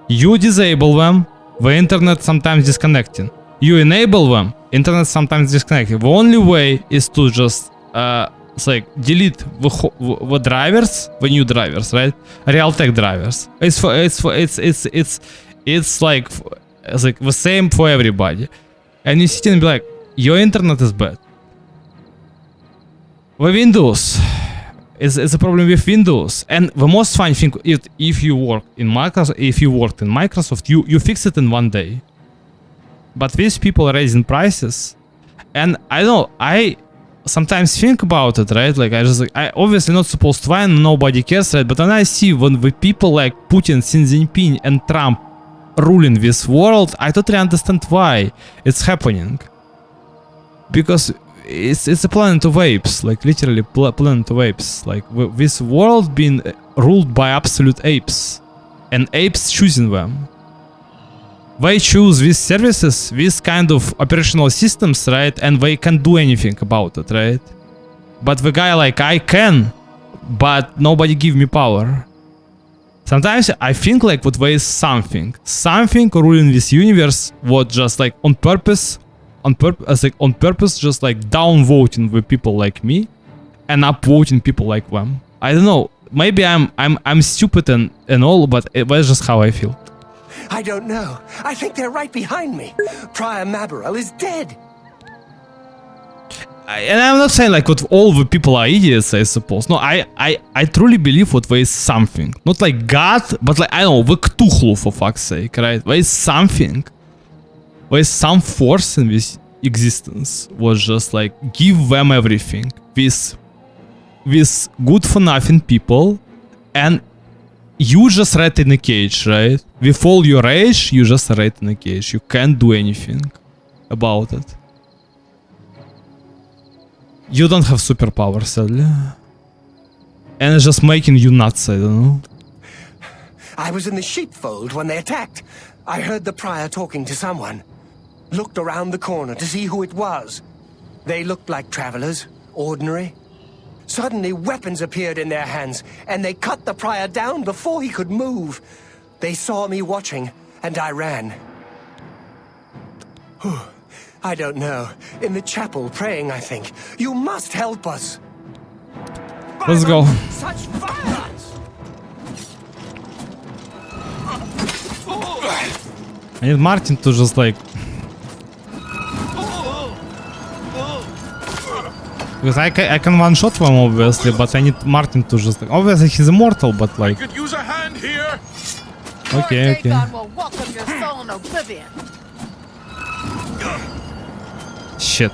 You disable them, the internet sometimes disconnecting. You enable them, internet sometimes disconnecting. The only way is to just it's like delete the drivers, the new drivers, right? Realtek drivers. It's like the same for everybody. And you sit and be like, your internet is bad. The Windows is a problem with Windows. And the most fun thing if you work in Microsoft, you fix it in one day. But these people are raising prices. And I know I sometimes think about it, right? Like I obviously not supposed to whine, nobody cares, right? But when I see when the people like Putin, Xi Jinping and Trump ruling this world, I totally understand why it's happening. Because it's a planet of apes, like literally planet of apes. Like this world being ruled by absolute apes, and apes choosing them. They choose these services, these kind of operational systems, right? And they can't do anything about it, right? But the guy like I can, but nobody give me power. Sometimes I think like what there is something ruling this universe, what just like on purpose, just like downvoting with people like me, and upvoting people like them. I don't know. Maybe I'm stupid and all, but that's just how I feel. I don't know. I think they're right behind me. Prior Mabarel is dead. And I'm not saying like what all the people are idiots, I suppose. No, I truly believe what there is something. Not like God, but like, I don't know, the Cthulhu for fuck's sake, right? There is something. There is some force in this existence was just like give them everything. This good for nothing people, and you just rat in a cage, right? With all your rage, you just rat in a cage. You can't do anything about it. You don't have superpowers, sadly. And it's just making you nuts, I don't know. I was in the sheepfold when they attacked. I heard the prior talking to someone. Looked around the corner to see who it was. They looked like travelers, ordinary. Suddenly, weapons appeared in their hands, and they cut the prior down before he could move. They saw me watching, and I ran. I don't know. In the chapel, praying, I think. You must help us. Let's go. Such violence! I need Martin to just like... Because I can one-shot them, obviously, but I need Martin to just... Like, obviously, he's immortal, but like... Could use a hand here. Okay. Will welcome your soul in Oblivion. Shit.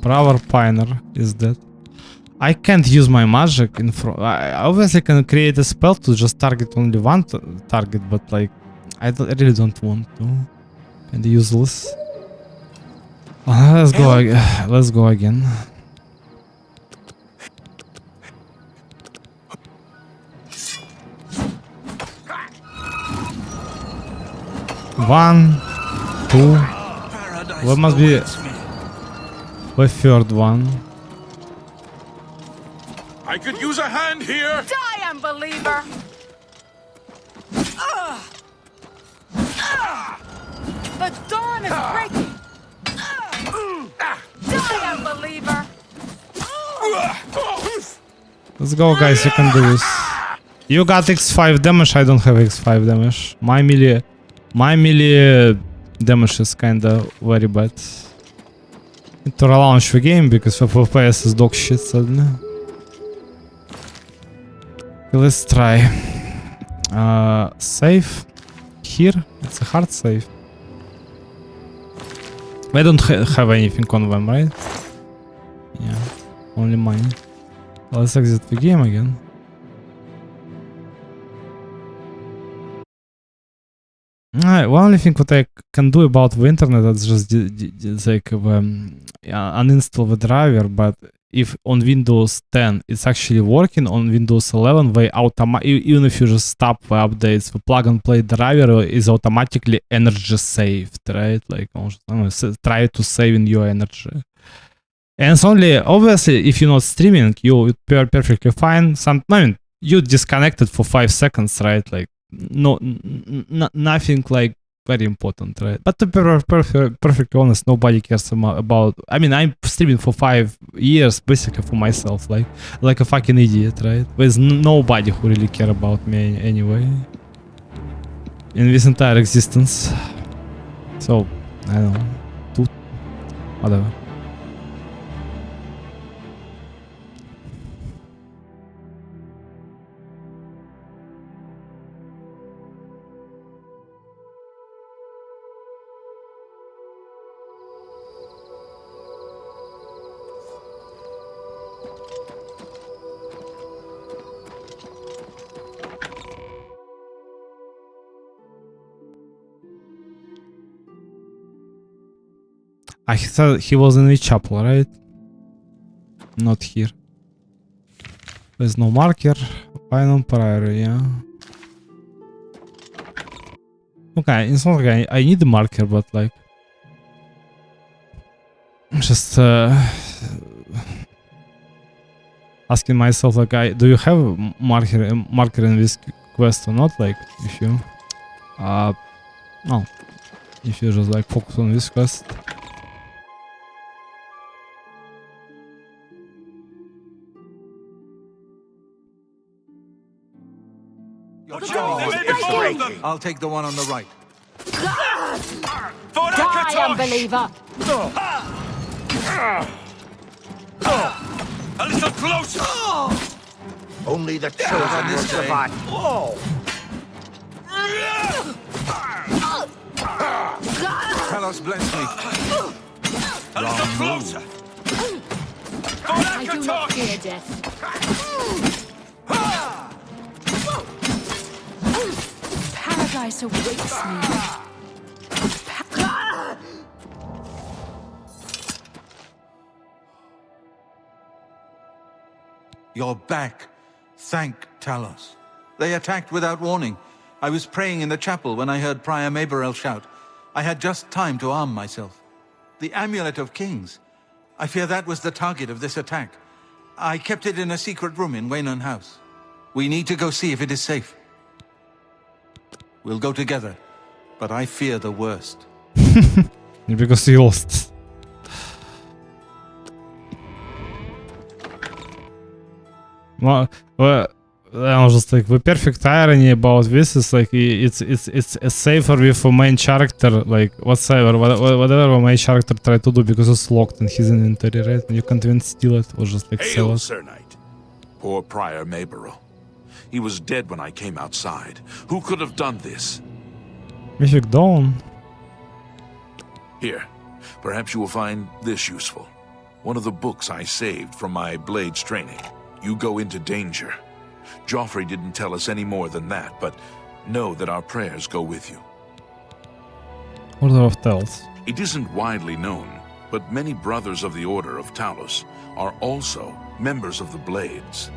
Power Piner is dead. I can't use my magic in front. I obviously can create a spell to just target only one target, but like I really don't want to. And useless. Let's go. Let's go again. One, two. What must be the third one? I could use a hand here. Die, unbeliever! The dawn is breaking! Die, unbeliever! Let's go, guys. You can do this. You got X5 damage. I don't have X5 damage. My melee damage is kinda very bad. Need to relaunch the game because the FPS is dog shit suddenly. Okay, let's try. Save here. It's a hard save. I don't have anything on them, right? Yeah, only mine. Let's exit the game again. Only thing what I can do about the internet is just like uninstall the driver, but if on Windows 10 it's actually working, on Windows 11 they even if you just stop the updates, the plug and play driver is automatically energy saved, right? Like try to save in your energy. And it's only, obviously, if you're not streaming, you're perfectly fine. You disconnected for 5 seconds, right? Like, nothing like very important, right? But to be perfectly honest, nobody cares about. I mean, I'm streaming for 5 years, basically for myself, like a fucking idiot, right? There's nobody who really care about me anyway. In this entire existence. So, I don't know. Whatever. I thought he was in the chapel, right? Not here. There's no marker. Final priority, yeah. Okay, it's not like I need the marker, but like... just asking myself, like, do you have a marker in this quest or not? Like, if you... no. If you just like focus on this quest. I'll take the one on the right. Die, unbeliever! A little closer! Only the chosen will survive. Talos bless me. A little closer! I do not fear death. Paradise awaits me. You're back. Thank Talos. They attacked without warning. I was praying in the chapel when I heard Prior Maberel shout. I had just time to arm myself. The Amulet of Kings. I fear that was the target of this attack. I kept it in a secret room in Waynon House. We need to go see if it is safe. We'll go together, but I fear the worst. Because he lost. Well, I was just like, the perfect irony about this is like it's safer with a main character, like whatever the main character tried to do, because it's locked in his inventory, right? And you can't even steal it or just like sell Hail, it. Sir Knight. Poor Prior Maberel. He was dead when I came outside. Who could have done this? Mythic Dawn. Here, perhaps you will find this useful. One of the books I saved from my blades training. You go into danger. Joffrey didn't tell us any more than that, but know that our prayers go with you. Order of Tales. It isn't widely known, but many brothers of the Order of Talos are also members of the Blades.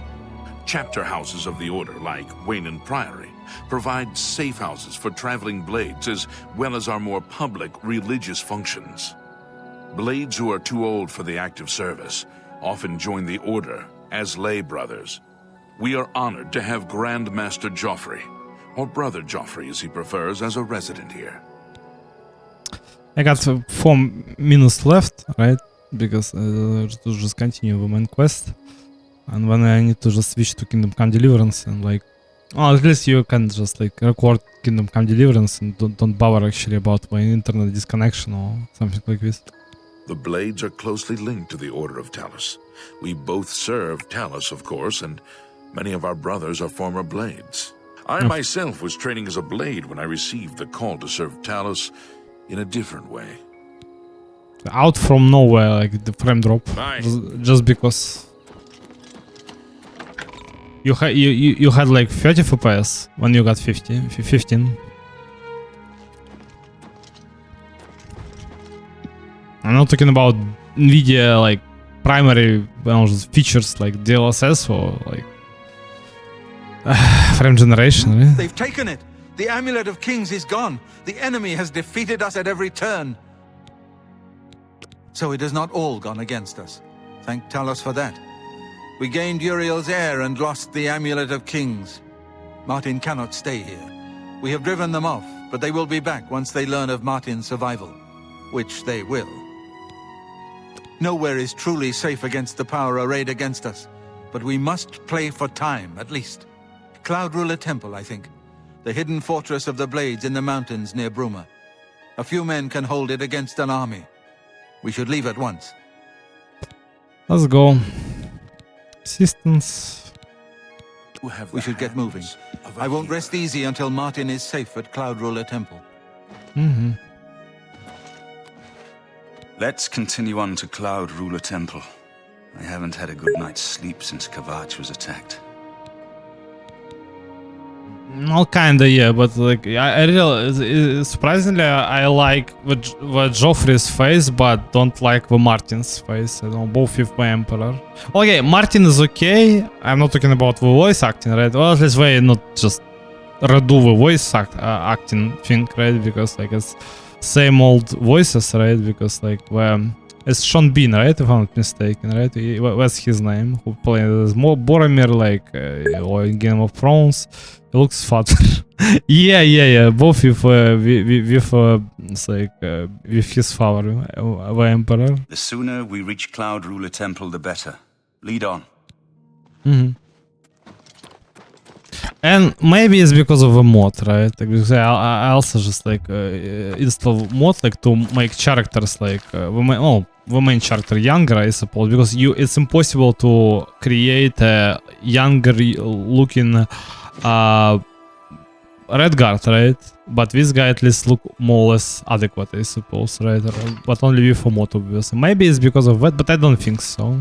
Chapter houses of the Order, like Waynon Priory, provide safe houses for traveling blades as well as our more public religious functions. Blades who are too old for the active service often join the Order as lay brothers. We are honored to have Grand Master Joffrey, or Brother Joffrey as he prefers, as a resident here. I got 4 minutes left, right? Because to just continue the main quest. and when I need to just switch to Kingdom Come Deliverance and like, well, at least you can just like record Kingdom Come Deliverance and don't bother actually about my internet disconnection or something like this. The blades are closely linked to the Order of Talus. We both serve Talus, of course, and many of our brothers are former blades. I myself was training as a blade when I received the call to serve Talus in a different way. Out from nowhere, like the frame drop, just because you had like 30 FPS when you got 15. I'm not talking about NVIDIA like primary features like DLSS or like frame generation. Really? They've taken it. The Amulet of Kings is gone. The enemy has defeated us at every turn. So it has not all gone against us. Thank Talos for that. We gained Uriel's heir and lost the Amulet of Kings. Martin cannot stay here. We have driven them off, but they will be back once they learn of Martin's survival. Which they will. Nowhere is truly safe against the power arrayed against us. But we must play for time, at least. Cloud Ruler Temple, I think. The hidden fortress of the Blades in the mountains near Bruma. A few men can hold it against an army. We should leave at once. Let's go. Assistance. We should get moving. I won't rest easy until Martin is safe at Cloud Ruler Temple. Let's continue on to Cloud Ruler Temple. I haven't had a good night's sleep since Kavach was attacked. Well, kinda, yeah, but like, I really, surprisingly, I like the Joffrey's face, but don't like the Martin's face. I don't know, both with the Emperor. Okay, Martin is okay. I'm not talking about the voice acting, right? Well, at least they not just redo the voice acting thing, right? Because like it's same old voices, right? Because like it's Sean Bean, right? If I'm not mistaken, right? What's his name? Who played as Boromir, like or in Game of Thrones. He looks fatter. yeah. Both with it's like with his father, the Emperor. The sooner we reach Cloud Ruler Temple, the better. Lead on. And maybe it's because of a mod, right? Like, because I also just like install mod like to make characters like the main character younger, I suppose, because it's impossible to create a younger looking Redguard, right? But this guy at least look more or less adequate, I suppose, right? But only with a mod, obviously. Maybe it's because of that, but I don't think so.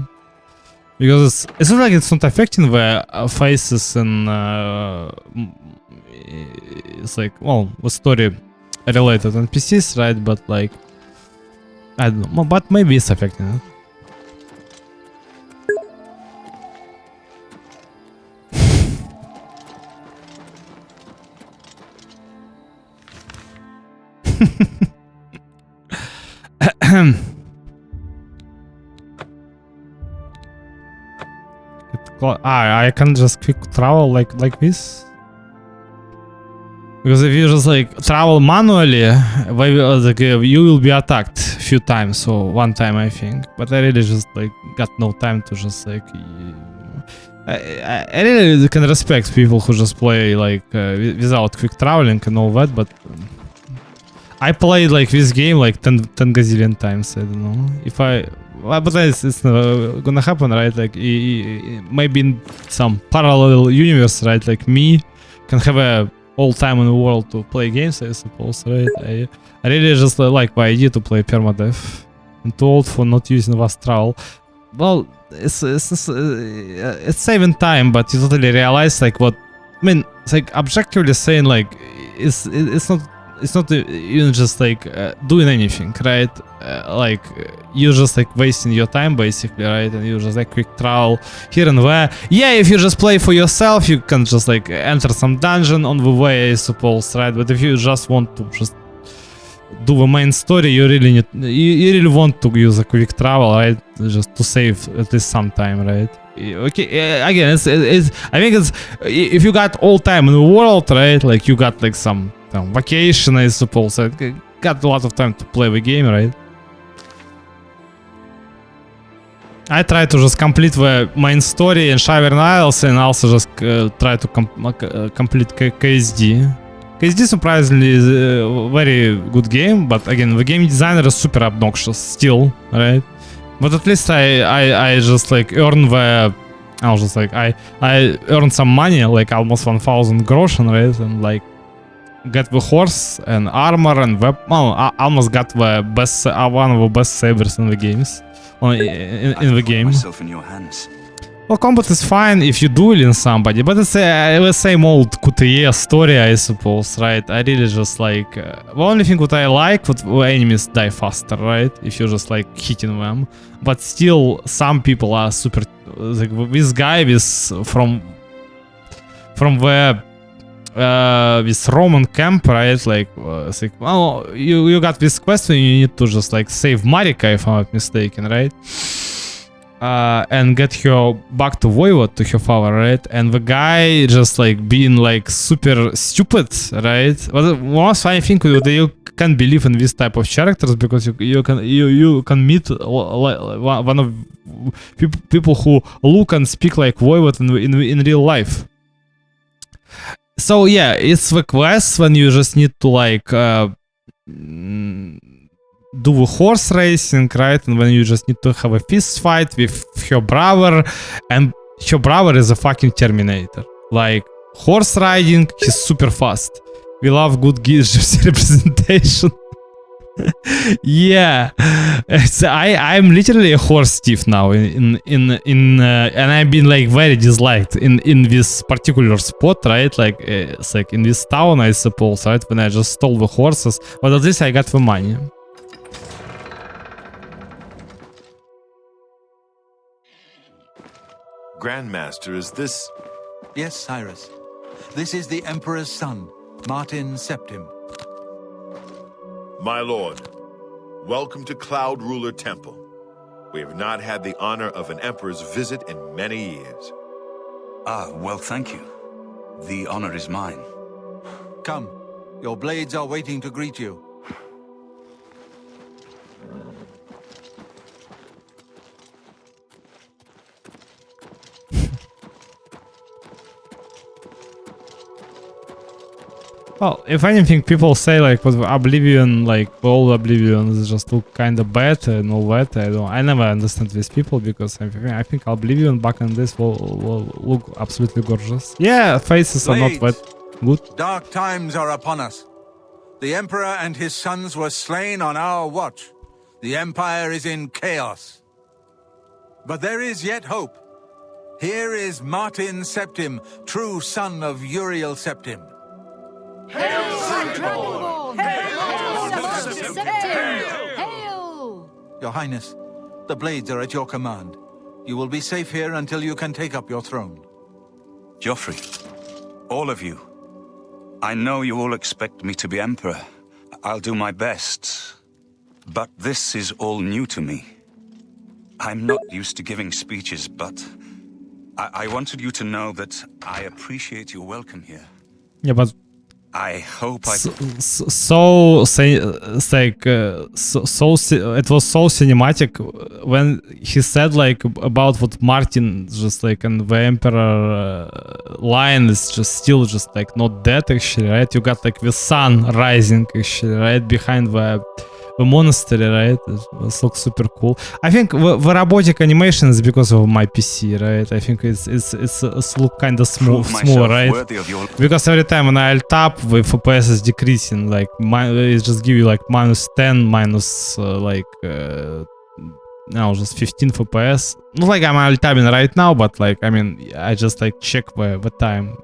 Because it's not like it's not affecting the faces and it's like, well, the story related NPCs, right? But like, I don't know, but maybe it's affecting it. I can just quick travel like this. Because if you just like travel manually, you will be attacked a few times, so one time I think. But I really just like got no time to just like. I really can respect people who just play like without quick traveling and all that, but I played like this game like 10 gazillion times. I don't know if but it's never gonna happen, right? Like maybe in some parallel universe, right? Like me can have all time in the world to play games, I suppose, right? I really just like the idea to play permadeath. I'm too old for not using vast travel. Well, it's saving time, but you totally realize like what I mean. It's like objectively saying like it's not even just like doing anything, right? Like you're just like wasting your time basically, right? And you just like quick travel here and there. Yeah, if you just play for yourself, you can just like enter some dungeon on the way, I suppose, right? But if you just want to just do the main story, you really really want to use a quick travel, right? Just to save at least some time, right? Okay, again, it's I think it's if you got all time in the world, right? Like you got like some vacation, I suppose. I got a lot of time to play the game, right? I try to just complete the main story in Shivering Isles and also just try to complete KSD. KSD surprisingly is a very good game, but again, the game designer is super obnoxious still, right? But at least I just like earn the... I was just like, I earned some money, like almost 1,000 groschen, right? And like get the horse and armor and I almost got the best, one of the best sabers in the games. In the game. Myself in your hands. Well, combat is fine if you dueling somebody, but it's the same old QTE story, I suppose, right? I really just like... the only thing what I like, what enemies die faster, right? If you're just like hitting them. But still, some people are super... like this guy from the... this Roman camp, right? Like, it's like, well, you got this quest and you need to just like save Marika, if I'm not mistaken, right? And get her back to Voivod, to her father, right? And the guy just like being like super stupid, right? But the most funny thing is that you can believe in this type of characters because you can meet one of people who look and speak like Voivod in real life. So yeah, it's the quest when you just need to like do the horse racing, right? And when you just need to have a fist fight with her brother, and her brother is a fucking Terminator. Like, horse riding, he's super fast. We love good gypsy representation. Yeah, I'm literally a horse thief now and I've been like very disliked in this particular spot, right? Like it's like in this town, I suppose, right? When I just stole the horses, but at least I got the money. Grandmaster, is this... Yes, Cyrus. This is the Emperor's son, Martin Septim. My lord, welcome to Cloud Ruler Temple. We have not had the honor of an emperor's visit in many years. Ah, well, thank you. The honor is mine. Come, your blades are waiting to greet you. Well, if anything, people say like with Oblivion, like all Oblivions just look kind of bad and all that. I never understand these people because I think Oblivion back in this will look absolutely gorgeous. Yeah, faces are not that good. Dark times are upon us. The Emperor and his sons were slain on our watch. The Empire is in chaos. But there is yet hope. Here is Martin Septim, true son of Uriel Septim. Hail, Dragonborn! Hail! Your Highness, the blades are at your command. You will be safe here until you can take up your throne. Joffrey, all of you. I know you all expect me to be Emperor. I'll do my best. But this is all new to me. I'm not used to giving speeches, but I wanted you to know that I appreciate your welcome here. Yeah, but I hope I... it was so cinematic when he said like about what Martin just like and the Emperor line is just still just like not dead actually, right? You got like the sun rising actually right behind the monastery, right? It looks super cool. I think the robotic animation is because of my PC, right? I think it's look kind of smooth, right? Because every time when I alt tab, the FPS is decreasing. Like it just give you like -10, minus now just 15 FPS. Not like I'm alt tabbing right now, but like I mean I just like check the time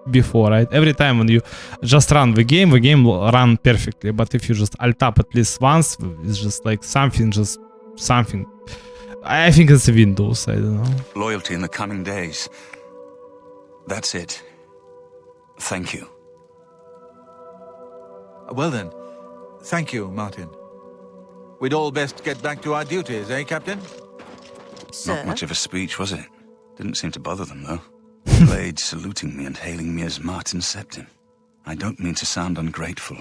before, right? Every time when you just run the game will run perfectly. But if you just alt tab at least once, it's just like something. I think it's Windows. I don't know. Loyalty in the coming days. That's it. Thank you. Well then, thank you, Martin. We'd all best get back to our duties, eh, Captain? Not much of a speech, was it? Didn't seem to bother them, though. Blades saluting me and hailing me as Martin Septim. I don't mean to sound ungrateful.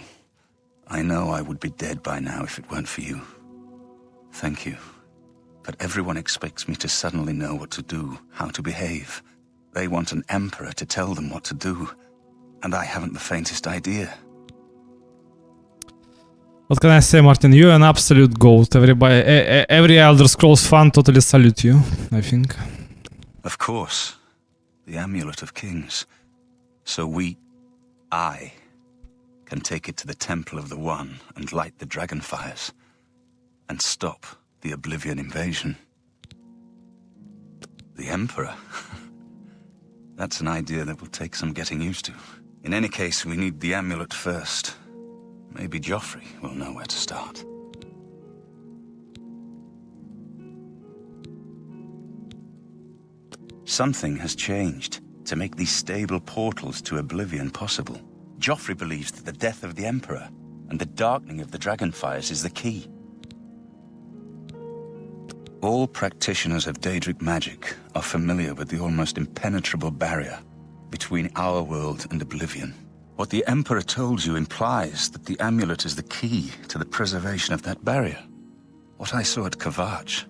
I know I would be dead by now if it weren't for you. Thank you. But everyone expects me to suddenly know what to do, how to behave. They want an emperor to tell them what to do, and I haven't the faintest idea. What can I say, Martin? You're an absolute goat. Everybody, every Elder Scrolls fan totally salute you, I think. Of course. The Amulet of Kings. So I, can take it to the Temple of the One and light the dragon fires. And stop the Oblivion invasion. The Emperor? That's an idea that will take some getting used to. In any case, we need the amulet first. Maybe Joffrey will know where to start. Something has changed to make these stable portals to Oblivion possible. Joffrey believes that the death of the Emperor and the darkening of the Dragonfires is the key. All practitioners of Daedric magic are familiar with the almost impenetrable barrier between our world and Oblivion. What the Emperor told you implies that the amulet is the key to the preservation of that barrier. What I saw at Kvatch.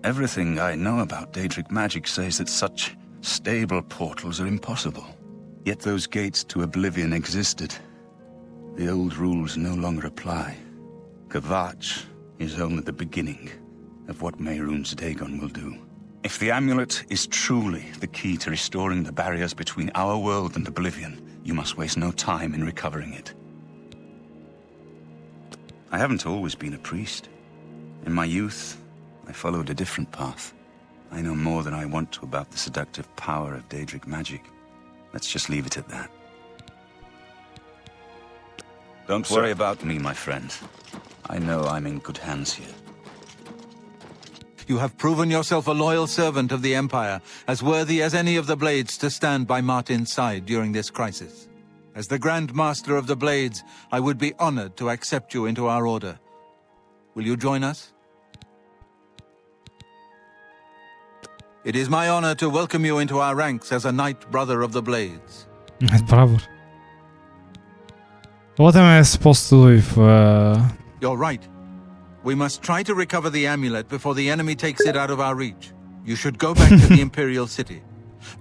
Everything I know about Daedric magic says that such stable portals are impossible. Yet those gates to Oblivion existed. The old rules no longer apply. Kvatch is only the beginning of what Mehrunes Dagon will do. If the amulet is truly the key to restoring the barriers between our world and Oblivion, you must waste no time in recovering it. I haven't always been a priest. In my youth, I followed a different path. I know more than I want to about the seductive power of Daedric magic. Let's just leave it at that. Don't worry about me, my friend. I know I'm in good hands here. You have proven yourself a loyal servant of the Empire, as worthy as any of the Blades to stand by Martin's side during this crisis. As the Grand Master of the Blades, I would be honored to accept you into our order. Will you join us? It is my honor to welcome you into our ranks as a Knight Brother of the Blades. Knight Brother. What am I supposed to do if... You're right. We must try to recover the amulet before the enemy takes it out of our reach. You should go back to the Imperial City.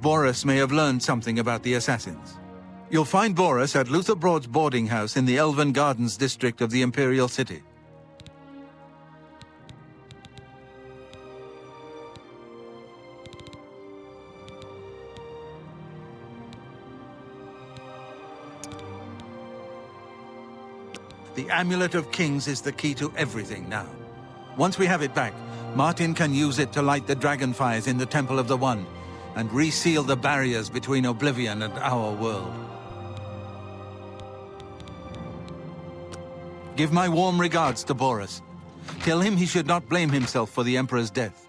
Boris may have learned something about the assassins. You'll find Boris at Luther Broad's boarding house in the Elven Gardens district of the Imperial City. The Amulet of Kings is the key to everything now. Once we have it back, Martin can use it to light the dragonfires in the Temple of the One and reseal the barriers between Oblivion and our world. Give my warm regards to Boris. Tell him he should not blame himself for the Emperor's death.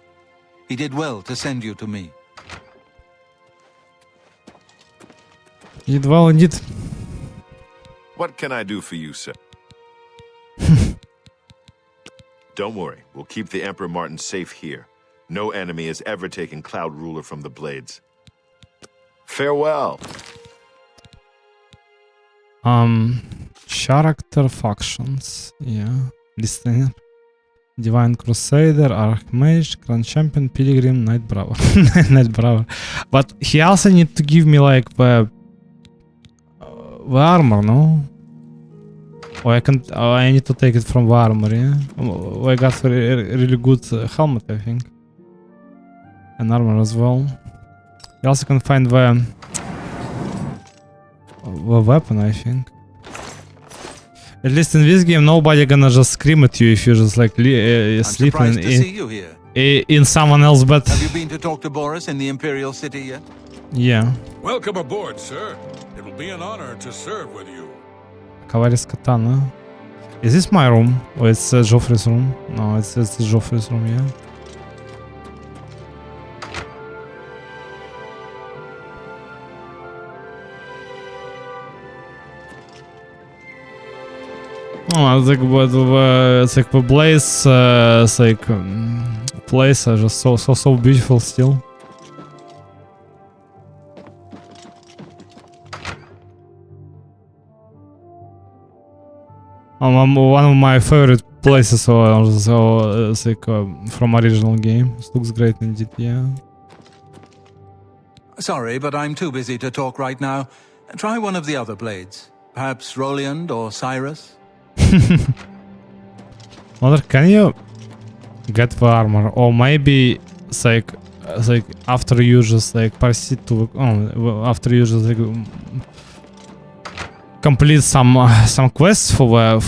He did well to send you to me. Did well indeed. What can I do for you, sir? Don't worry, we'll keep the Emperor Martin safe here. No enemy has ever taken Cloud Ruler from the Blades. Farewell. Character factions. Yeah. Listener. Divine Crusader, Archmage, Grand Champion, Pilgrim, Knight Bravo. Knight Bravo. But he also need to give me like the armor, no? Or I need to take it from the armor, yeah? I got a really good helmet, I think. And armor as well. You also can find the weapon, I think. At least in this game, nobody gonna just scream at you if you're just like sleeping in someone else's bed. Have you been to talk to Boris in the Imperial City yet? Yeah. Welcome aboard, sir. It will be an honor to serve with you. Cavalry's Katana. Is this my room? Or it's Joffrey's room? No, it's Joffrey's room, yeah. Oh, it's like the Blaze, it's like place are just so beautiful still. One of my favorite places so it's like from original game. It looks great indeed, yeah. Sorry, but I'm too busy to talk right now. Try one of the other blades. Perhaps Roliand or Cyrus? Mother, can you get the armor? Or maybe it's like after you just like proceed to after you just like complete some quests for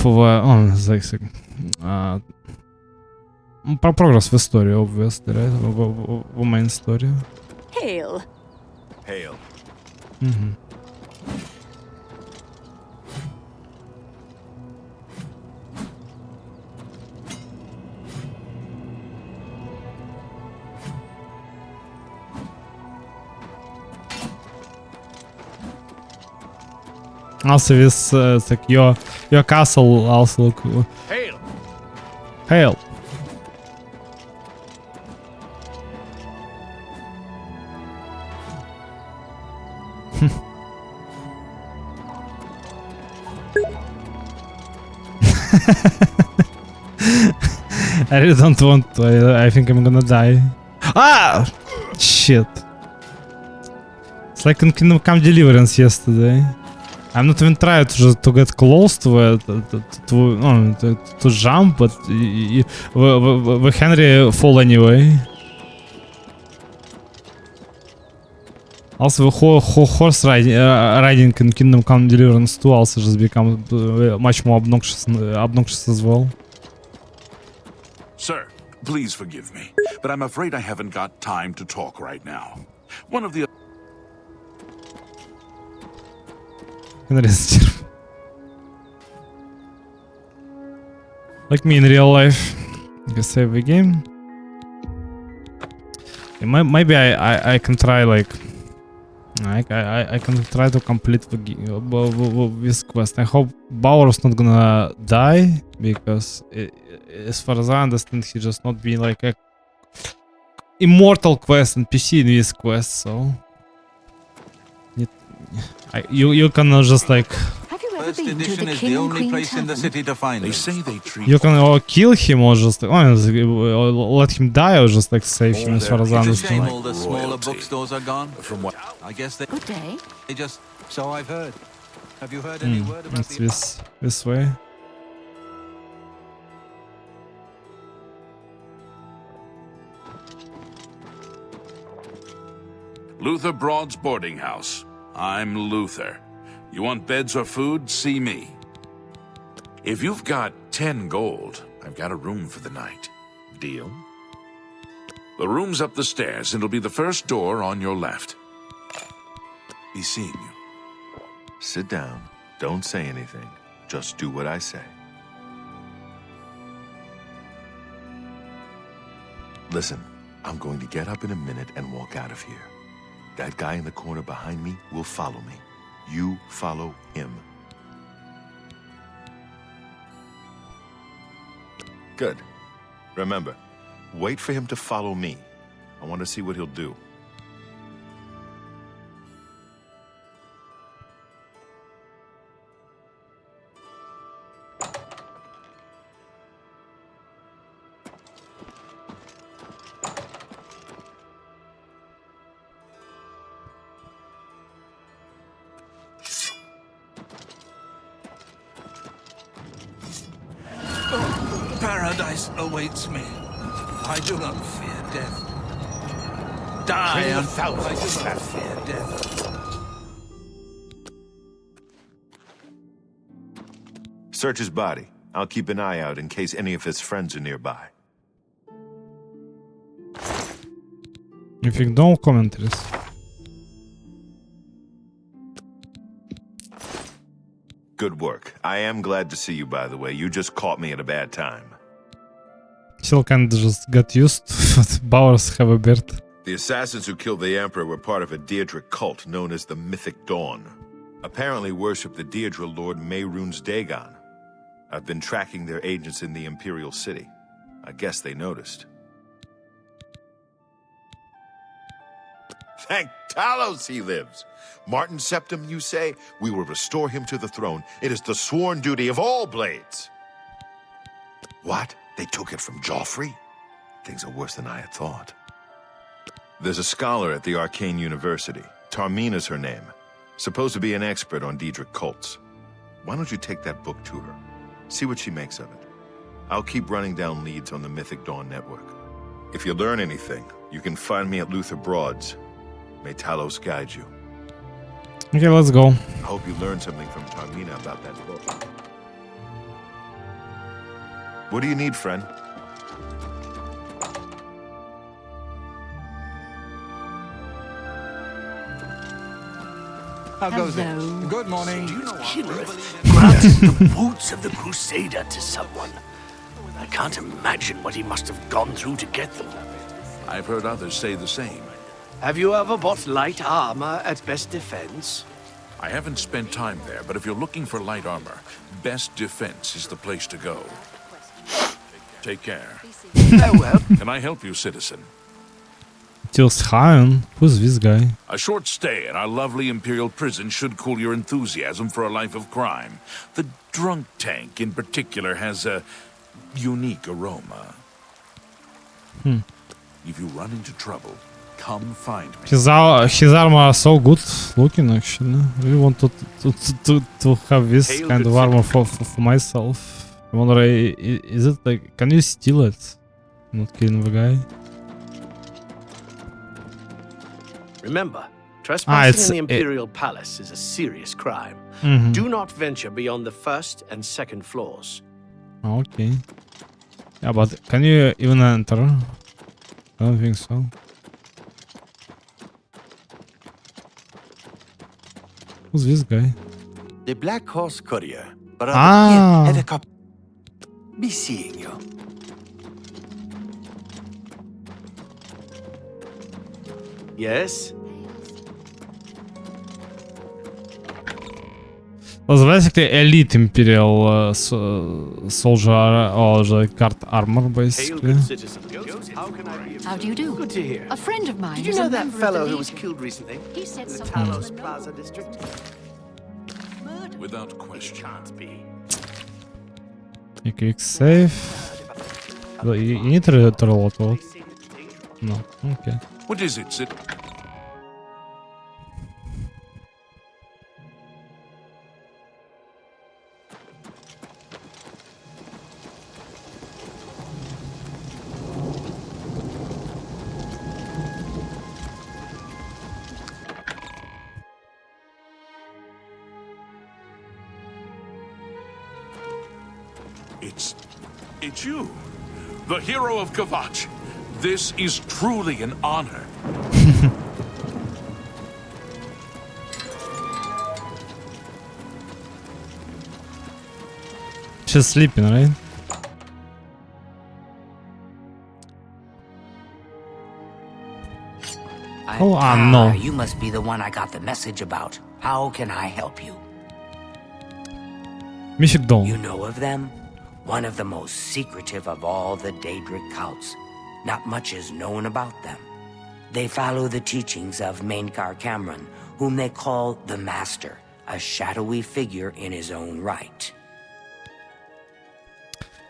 the progress в story, obviously, right? The main story. Hail. Hail. Mm-hmm. Also, this it's like your castle also look. Hail! Hail! I really don't want to. I think I'm gonna die. Ah! Shit. It's like in Kingdom Come Deliverance yesterday. I'm not even trying to get close to jump, but the Henry fall anyway. Also, the horse riding in Kingdom Come Deliverance 2 also just become much more obnoxious as well. Sir, please forgive me, but I'm afraid I haven't got time to talk right now. One of the... Like me in real life. You can save the game. Maybe I can try like I can try to complete this quest. I hope Bauer's not gonna die because as far as I understand, he just not being like a immortal quest and PC in this quest. So you can just like. First edition is the only place in the city to find They them. say they treat... You can or kill him or just or let him die or just like save him as far as I It's a shame understand. all the smaller bookstores are gone. From what... I guess they Good day. just... So I've heard. Have you heard any word about It's the... this way. Luther Broad's boarding house. I'm Luther. You want beds or food? See me. If you've got 10 gold, I've got a room for the night. Deal? The room's up the stairs, and it'll be the first door on your left. Be seeing you. Sit down. Don't say anything. Just do what I say. Listen, I'm going to get up in a minute and walk out of here. That guy in the corner behind me will follow me. You follow him. Good. Remember, wait for him to follow me. I want to see what he'll do. Paradise awaits me. I do not fear death. Die, and I do not fear death. Search his body. I'll keep an eye out in case any of his friends are nearby. Нифига commentaries. Good work. I am glad to see you, by the way. You just caught me at a bad time. Still can't just get used to Bowers have a beard. The assassins who killed the Emperor were part of a Deirdre cult known as the Mythic Dawn. Apparently worship the Deirdre Lord Mehrunes Dagon. I've been tracking their agents in the Imperial City. I guess they noticed. Thank Talos he lives. Martin Septim, you say? We will restore him to the throne. It is the sworn duty of all blades. What? They took it from Joffrey? Things are worse than I had thought. There's a scholar at the Arcane University. Tarmina's her name. Supposed to be an expert on Daedric cults. Why don't you take that book to her? See what she makes of it. I'll keep running down leads on the Mythic Dawn network. If you learn anything, you can find me at Luther Broad's. May Talos guide you. Okay, let's go. I hope you learned something from Tarmina about that book. What do you need, friend? How goes it? Hello. Good morning. Killereth granted the boots of the Crusader to someone. I can't imagine what he must have gone through to get them. I've heard others say the same. Have you ever bought light armor at Best Defense? I haven't spent time there, but if you're looking for light armor, Best Defense is the place to go. Take care. Farewell. Can I help you, citizen? Tilshagen? Who's this guy? A short stay in our lovely Imperial prison should cool your enthusiasm for a life of crime. The drunk tank, in particular, has a unique aroma. If you run into trouble, come find me. His armor are so good looking actually. I really want to have this kind of armor for myself. I wonder, is it like, can you steal it? Not killing the guy. Remember, trespassing it's- in the Imperial Palace is a serious crime. Mhm. Do not venture beyond the first and second floors. Okay. Yeah, but can you even enter? I don't think so. Who's this guy? The Black Horse Courier. Brother, Ah. here, have a cup. Be seeing you. Yes? Was basically elite Imperial soldier or the guard armor, Hail, basically. good citizen. How can I be of How do you do? Good to hear. A friend of mine Did you is know a that member of fellow the who was Legion. killed recently? He said In the something Talos to the Plaza district? Without question. Can't be. You quick save. You need to reload. No, okay. What is it, It's you, the hero of Kvatch. This is truly an honor. She's sleeping, right? No. You must be the one I got the message about. How can I help you? Mythic Dawn. You know of them? One of the most secretive of all the Daedric cults. Not much is known about them. They follow the teachings of Mainkar Cameron, whom they call the Master, a shadowy figure in his own right.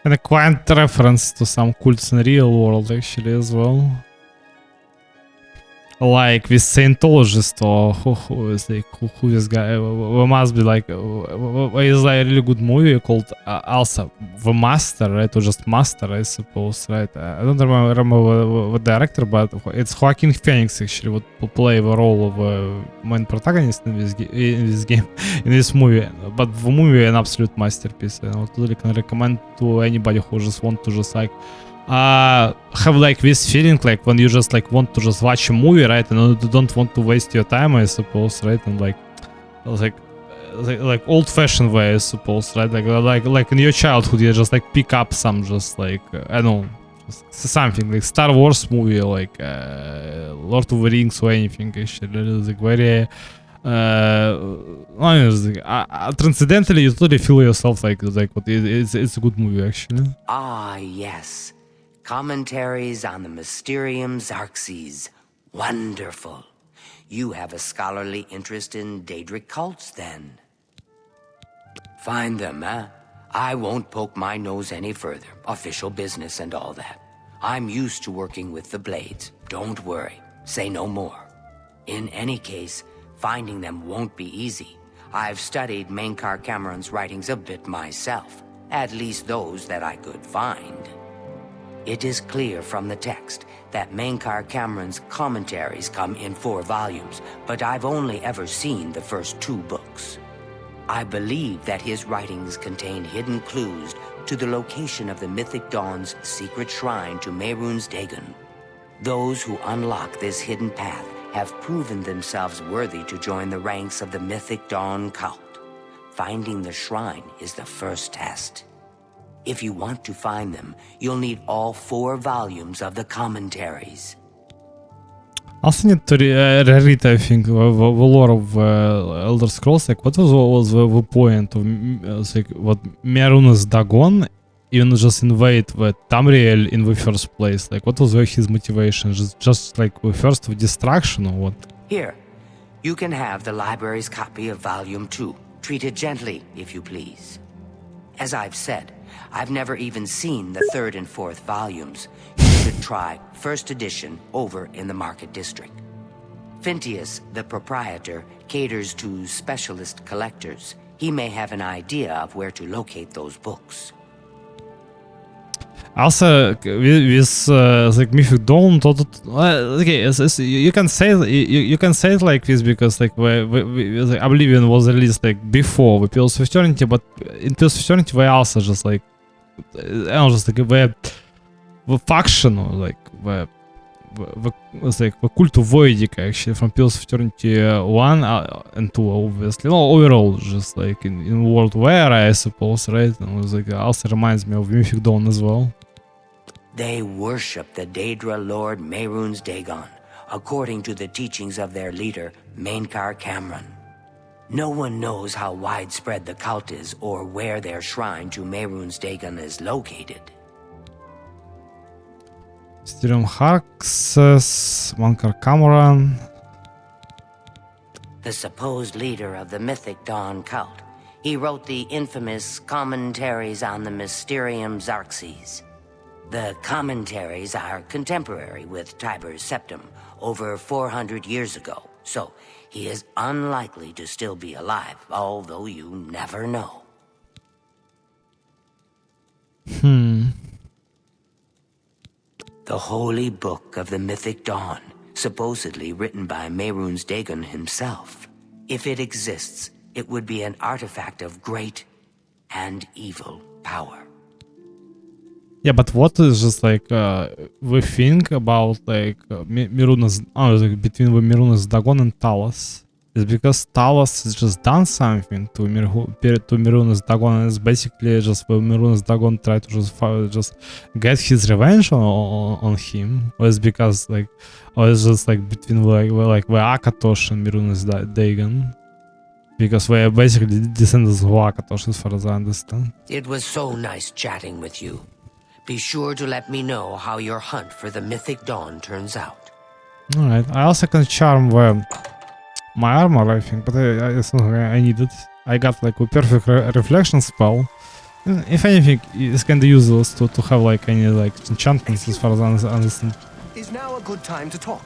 And a quaint reference to some cults in real world actually as well. Like with Scientologist or who is like who this guy? We must be like is like a really good movie called also The Master, right? Or just Master, I suppose, right? I don't remember the director, but it's Joaquin Phoenix actually would play the role of main protagonist in this game, in this movie. But the movie an absolute masterpiece. I totally can recommend to anybody who just want to just like have like this feeling like when you just like want to just watch a movie, right, and you don't want to waste your time, I suppose, right, and like old-fashioned way, I suppose, right, like in your childhood you just like pick up some just like I don't know, just something like Star Wars movie, like Lord of the Rings or anything actually. It's like very transcendentally you totally feel yourself like what it's a good movie actually. Ah, yes. Commentaries on the Mysterium Xarxes. Wonderful. You have a scholarly interest in Daedric cults, then. Find them, eh? I won't poke my nose any further. Official business and all that. I'm used to working with the Blades. Don't worry. Say no more. In any case, finding them won't be easy. I've studied Mainkar Cameron's writings a bit myself. At least those that I could find. It is clear from the text that Mainkar Cameron's commentaries come in 4 volumes, but I've only ever seen the first 2 books. I believe that his writings contain hidden clues to the location of the Mythic Dawn's secret shrine to Mehrunes Dagon. Those who unlock this hidden path have proven themselves worthy to join the ranks of the Mythic Dawn cult. Finding the shrine is the first test. If you want to find them, you'll need all 4 volumes of the commentaries. Also need to read, I think, the lore of Elder Scrolls. Like, what was the point of like what Mehrunes Dagon even just invade the Tamriel in the first place? Like, what was his motivation? Just like the first of destruction or what? Here, you can have the library's copy of Volume 2. Treat it gently, if you please. As I've said, I've never even seen the 3rd and 4th volumes. You should try first edition over in the Market District. Phintius, the proprietor, caters to specialist collectors. He may have an idea of where to locate those books. Also, with like Mythic Dawn, okay, you can say it like this because like like Oblivion was released like before the Pillars of Eternity, but in Pillars of Eternity they also just like I don't know, just like the faction or like the cult of Voidica actually from Pillars of Eternity 1 and 2 obviously. No, overall just like in World War, I suppose, right? And it was like also reminds me of Mythic Dawn as well. They worship the Daedra Lord Mehrunes Dagon, according to the teachings of their leader, Mainkar Cameron. No one knows how widespread the cult is or where their shrine to Mehrunes Dagon is located. Styrium Harxes, Mainkar Cameron. The supposed leader of the Mythic Dawn cult. He wrote the infamous Commentaries on the Mysterium Xarxes. The commentaries are contemporary with Tiber's Septum, over 400 years ago, so he is unlikely to still be alive, although you never know. The Holy Book of the Mythic Dawn, supposedly written by Mehrunes Dagon himself. If it exists, it would be an artifact of great and evil power. Yeah, but what is just like we think about like Mehrunes, like between the Mehrunes Dagon and Talos? Is because Talos has just done something to Mehrunes Dagon, and it's basically just when Mehrunes Dagon tried to just get his revenge on him, or is because like, or it's just like between like the Akatosh and Mehrunes Dagon? Because we are basically descendants of Akatosh, as far as I understand. It was so nice chatting with you. Be sure to let me know how your hunt for the Mythic Dawn turns out. Alright, I also can charm my armor, I think, but it's not I need it. I got like a perfect reflection spell. And if anything, it's kinda useless to have like any like enchantments as far as I understand. Is now a good time to talk?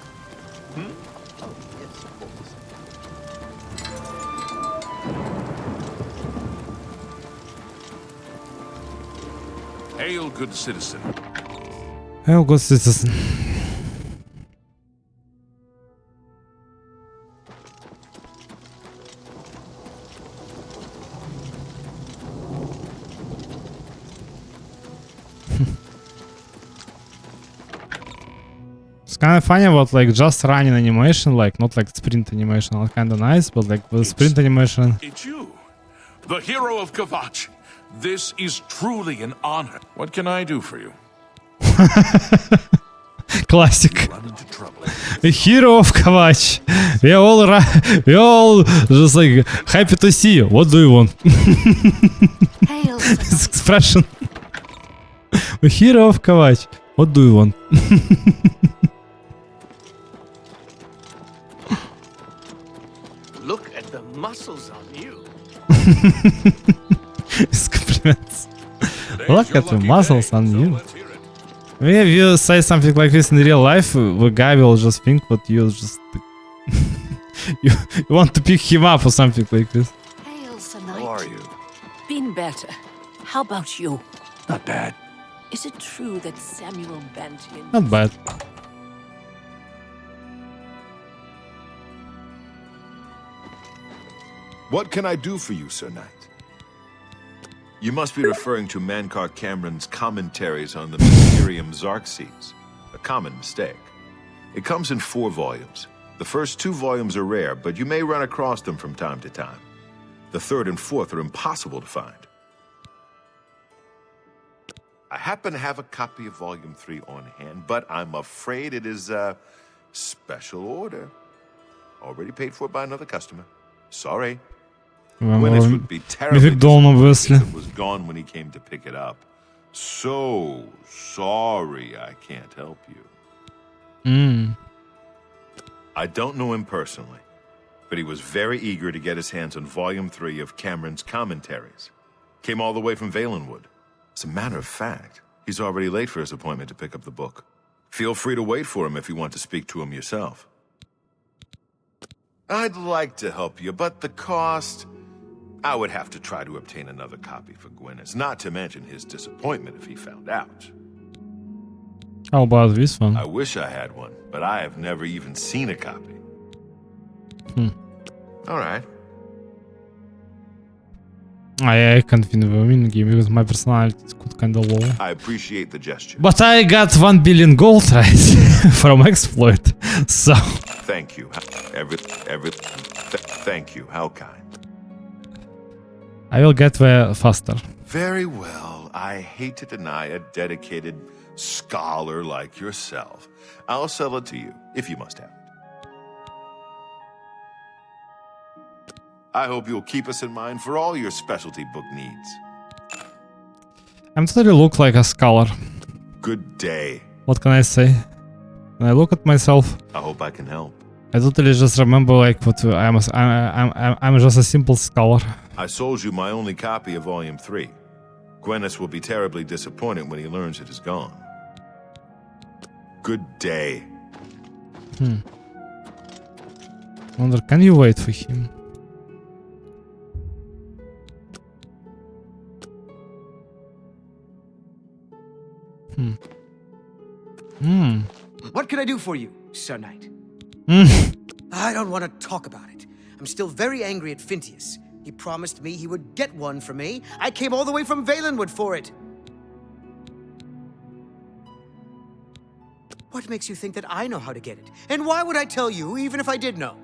Hail, good citizen. Hail, good citizen. It's kind of funny about like just running animation, like not like sprint animation, all kind of nice, but like the sprint animation. It's you, the hero of Kvatch. This is truly an honor. What can I do for you? Classic. Run into trouble. A hero of Kvatch. We all just like happy to see you. What do you want? Hail, This expression. A hero of Kvatch. What do you want? Look at the muscles on you. It's achievements. Look at the muscles on you. Maybe if you say something like this in real life, the guy will just think that you just you want to pick him up or something like this. Hail, Sir Knight. How are you? Been better. How about you? Not bad. Is it true that Samuel Bantian... Not bad. What can I do for you, Sir Knight? You must be referring to Mankar Cameron's commentaries on the Mysterium Xarxes. A common mistake. It comes in 4 volumes. The first 2 volumes are rare, but you may run across them from time to time. The 3rd and 4th are impossible to find. I happen to have a copy of Volume 3 on hand, but I'm afraid it is a special order. Already paid for by another customer. Sorry. Gwyneth would be terribly obviously. it was gone when he came to pick it up. So sorry I can't help you. I don't know him personally, but he was very eager to get his hands on Volume 3 of Cameron's commentaries. Came all the way from Valenwood. As a matter of fact, he's already late for his appointment to pick up the book. Feel free to wait for him if you want to speak to him yourself. I'd like to help you, but the cost... I would have to try to obtain another copy for Gwyneth, not to mention his disappointment if he found out. How about this one? I wish I had one, but I have never even seen a copy. All right. I can't win the winning game because my personality is kinda low. I appreciate the gesture. But I got 1 billion gold, right? From exploit, so... Thank you. Thank you. How kind. I will get there faster. Very well. I hate to deny a dedicated scholar like yourself. I'll sell it to you, if you must have it. I hope you'll keep us in mind for all your specialty book needs. I'm totally look like a scholar. Good day. What can I say? When I look at myself, I hope I can help. I totally just remember like what I'm just a simple scholar. I sold you my only copy of Volume 3. Gwyneth will be terribly disappointed when he learns it is gone. Good day. Wonder, can you wait for him? What can I do for you, Sir Knight? I don't want to talk about it. I'm still very angry at Phintius. He promised me he would get one for me. I came all the way from Valenwood for it. What makes you think that I know how to get it? And why would I tell you, even if I did know?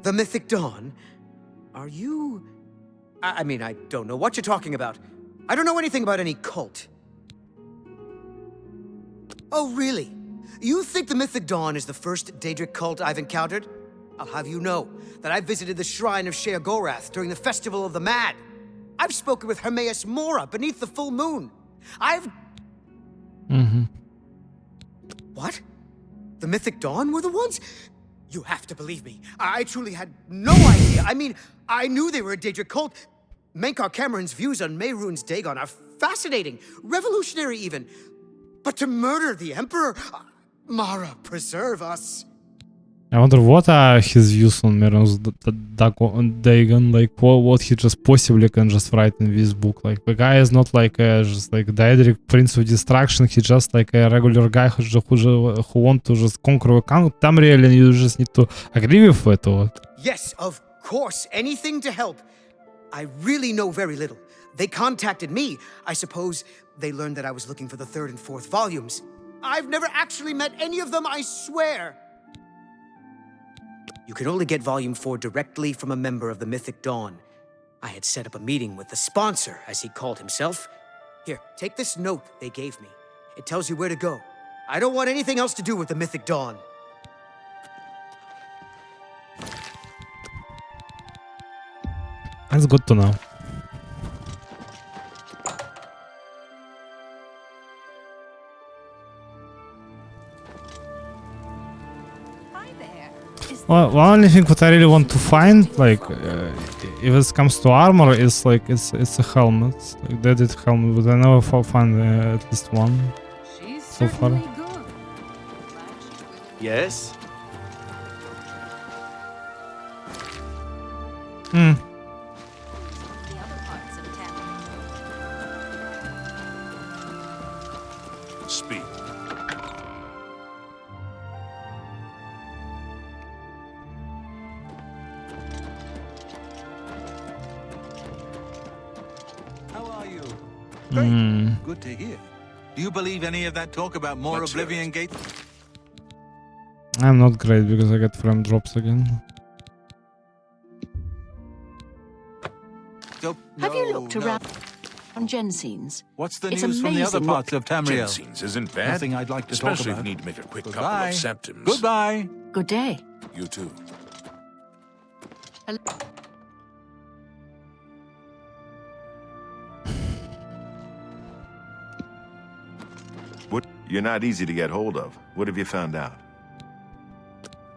The Mythic Dawn? Are you... I mean, I don't know what you're talking about. I don't know anything about any cult. Oh, really? You think the Mythic Dawn is the first Daedric cult I've encountered? I'll have you know that I visited the shrine of Sheogorath during the Festival of the Mad. I've spoken with Hermaeus Mora beneath the full moon. What? The Mythic Dawn were the ones? You have to believe me. I truly had no idea. I mean, I knew they were a Daedric cult. Mankar Cameron's views on Mehrunes Dagon are fascinating, revolutionary even. But to murder the Emperor? Mara, preserve us. I wonder what are his views on Mehrunes Dagon, like what he just possibly can just write in this book. Like the guy is not like just like Daedric Prince of Destruction, he's just like a regular guy who want to just conquer a Tamriel, and you just need to agree with it. Or... Yes, of course, anything to help. I really know very little. They contacted me. I suppose they learned that I was looking for the 3rd and 4th volumes. I've never actually met any of them, I swear. You can only get Volume 4 directly from a member of the Mythic Dawn. I had set up a meeting with the sponsor, as he called himself. Here, take this note they gave me. It tells you where to go. I don't want anything else to do with the Mythic Dawn. That's good to know. Well, only thing what I really want to find, like, if it comes to armor, is like it's a helmet, like deaded helmet. But I never found at least one so far. Yes? Speak. How are you? Hmm. Good to hear. Do you believe any of that talk about more Let's hear Oblivion Gate? I'm not great because I get frame drops again. Have you looked around on Jensen's? What's the It's news from the other amazing parts of Tamriel? Jensen's isn't bad. Nothing I'd like to talk especially about. if you need to make a quick couple Goodbye. of septims. Goodbye. Good day. You too. What? You're not easy to get hold of. What have you found out?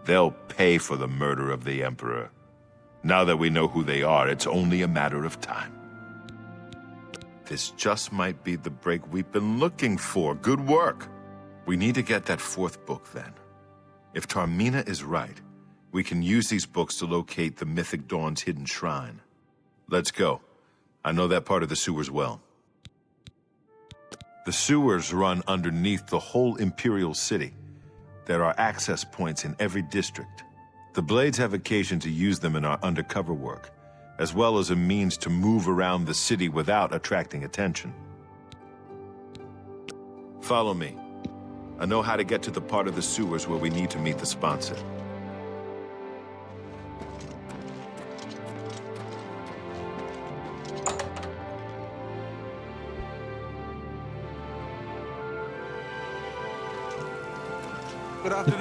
They'll pay for the murder of the Emperor. Now that we know who they are, it's only a matter of time. This just might be the break we've been looking for. Good work. We need to get that fourth book, then. If Tarmina is right, we can use these books to locate the Mythic Dawn's hidden shrine. Let's go. I know that part of the sewers well. The sewers run underneath the whole Imperial City. There are access points in every district. The Blades have occasion to use them in our undercover work, as well as a means to move around the city without attracting attention. Follow me. I know how to get to the part of the sewers where we need to meet the sponsor.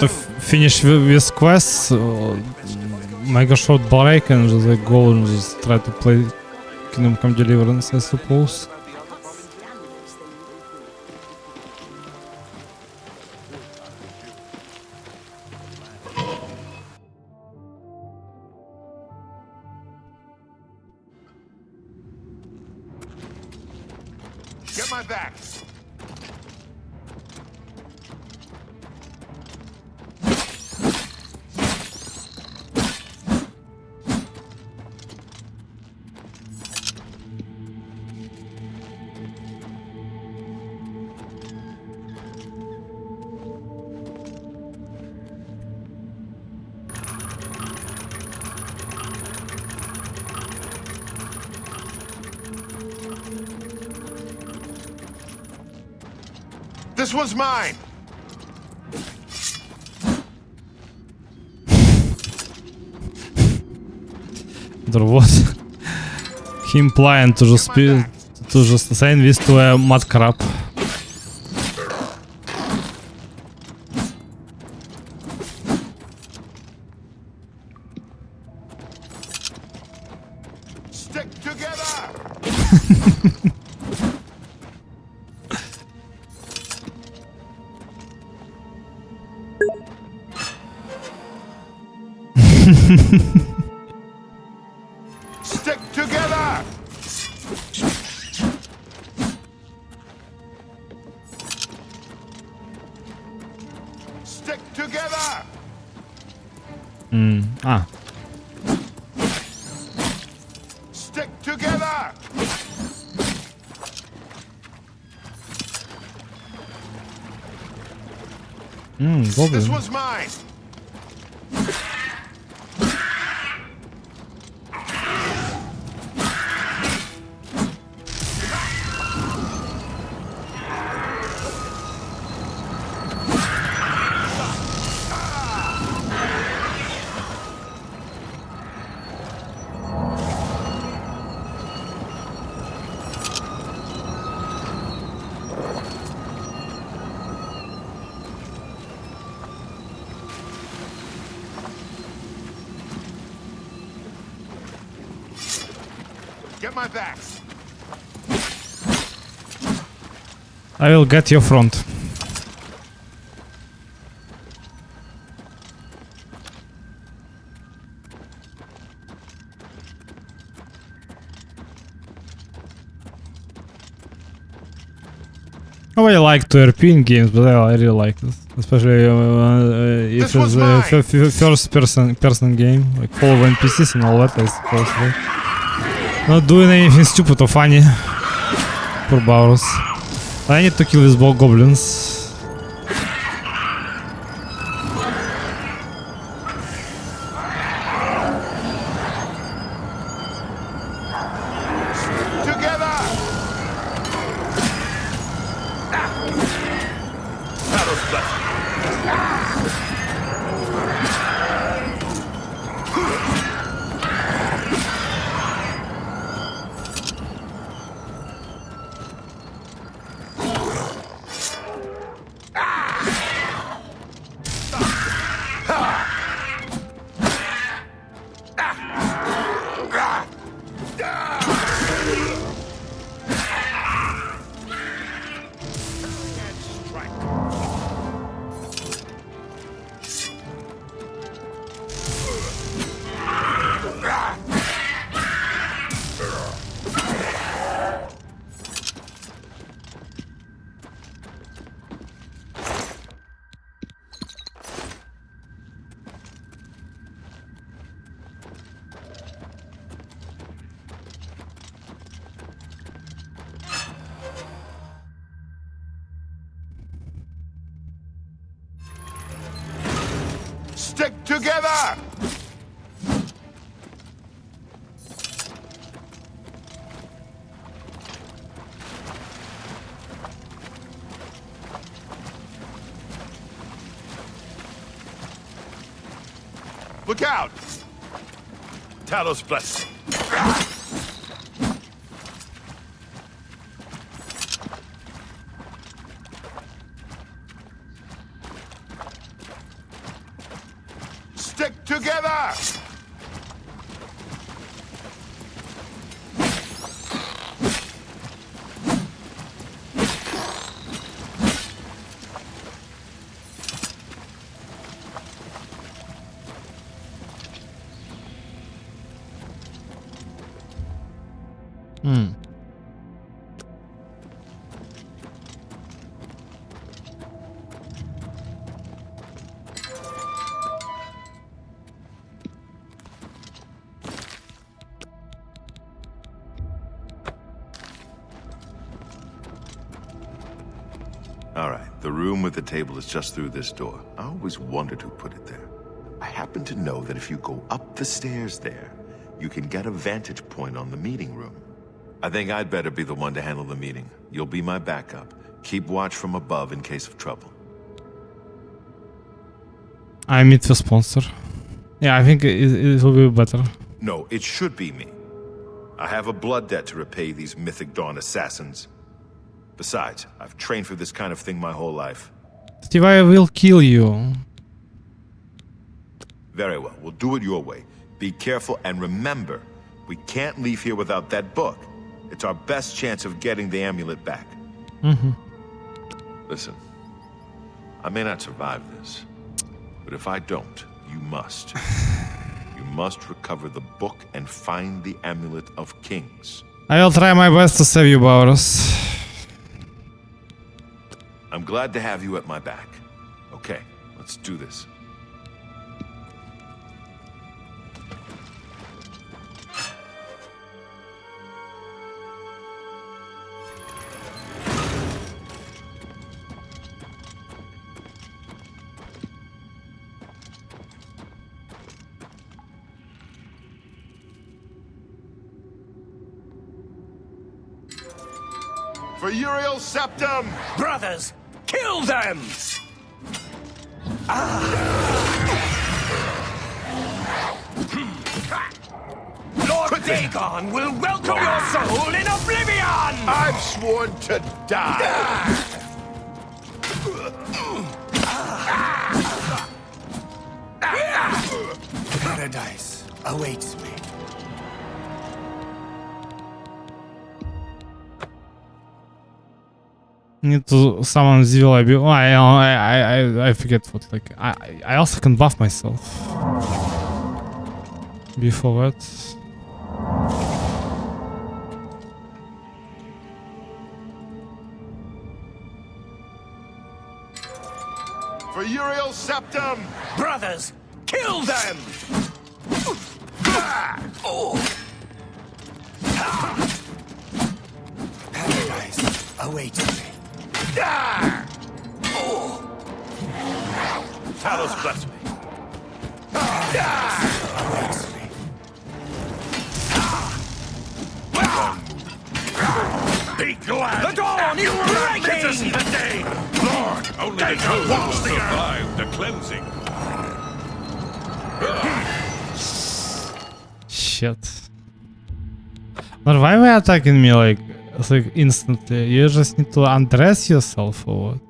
To finish with quests, make a short break and just like go and just try to play Kingdom Come Deliverance, I suppose. Get my back! This one's mine! There was him planning to just send this to a mud crab. Stick together! Stick together! Stick together! Ah. Stick together! Goblin. This one's mine! Get my back! I will get your front. Oh, I like to RP in games, but I really like it, especially if it's a first-person game, like follow NPCs and all that. I suppose, right? Not doing anything stupid or funny. Poor Baurus. I need to kill these goblins. Stick together! Look out! Talos blessing. Stick together! All right, the room with the table is just through this door. I always wondered who put it there. I happen to know that if you go up the stairs there, you can get a vantage point on the meeting room. I think I'd better be the one to handle the meeting. You'll be my backup. Keep watch from above in case of trouble. I meet the sponsor. Yeah, I think it will be better. No, it should be me. I have a blood debt to repay these Mythic Dawn assassins. Besides, I've trained for this kind of thing my whole life. Steve, I will kill you. Very well, we'll do it your way. Be careful and remember, we can't leave here without that book. It's our best chance of getting the amulet back. Listen, I may not survive this, but if I don't, you must. You must recover the book and find the Amulet of Kings. I will try my best to save you, Baurus. I'm glad to have you at my back. Okay, let's do this. For Uriel's septum! Brothers, kill them! Lord Dagon will welcome your soul in Oblivion! I've sworn to die! Paradise awaits me. Need to summon Zevil. I forget what. Like I also can buff myself. Before that. For Uriel's septum! Brothers, kill them! Paradise awaits me. Talos bless me. Awaits me. Be glad! The dawn is breaking! To see the day! Lord, Only the chosen will survive the cleansing. Shit. But why were you attacking me like instantly? You just need to undress yourself or what?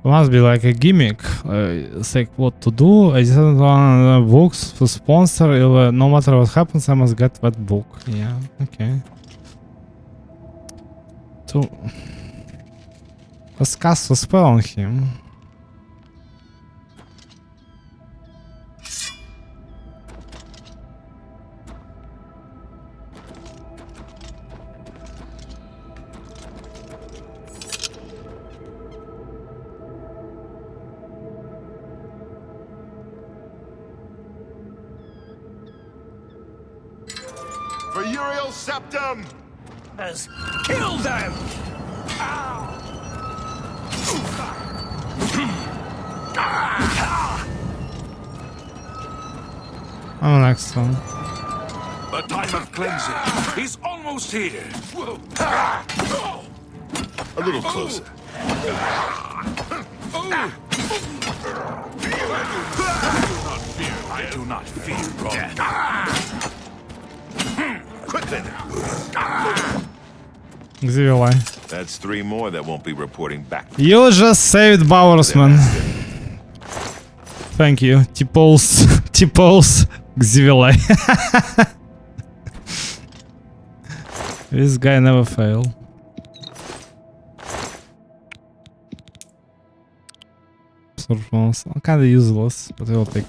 It must be like a gimmick. It's like what to do. I decided on books to sponsor. No matter what happens, I must get that book. Yeah, okay. Let's cast a spell on him. For Uriel's septum! Kill them! Oh, next one. The time of cleansing is almost here. A little closer. I do not fear death. Quit then. Xivili. That's 3 more that won't be reporting back. You just saved Bowersman. Thank you. T-Pulse. T-Pulse. Xivili. This guy never fail. Performance. Kinda useless, but I will take.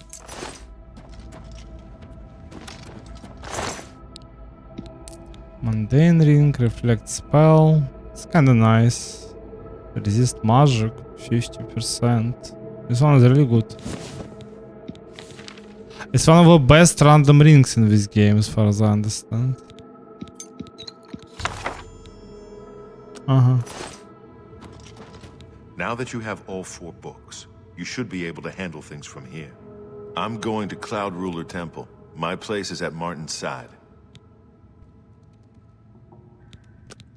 Mundane ring, reflect spell. It's kinda nice. Resist magic, 50%. This one is really good. It's one of the best random rings in this game, as far as I understand. Now that you have all 4 books, you should be able to handle things from here. I'm going to Cloud Ruler Temple. My place is at Martin's side.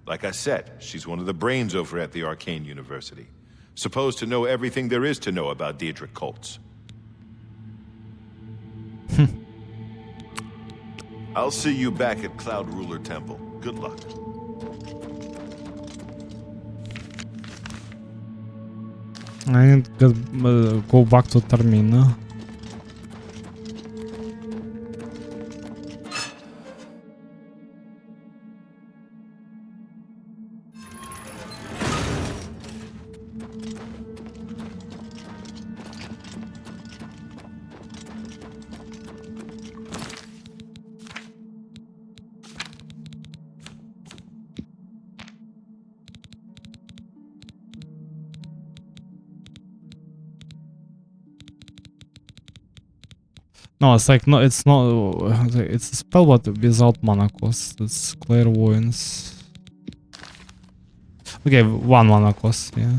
Like I said, she's one of the brains over at the Arcane University. Supposed to know everything there is to know about Daedric cults. I'll see you back at Cloud Ruler Temple. Good luck. I need to go back to Termina. No, it's like, no, it's not, it's a spell but without mana cost. It's clairvoyance. Okay, 1 mana cost, yeah.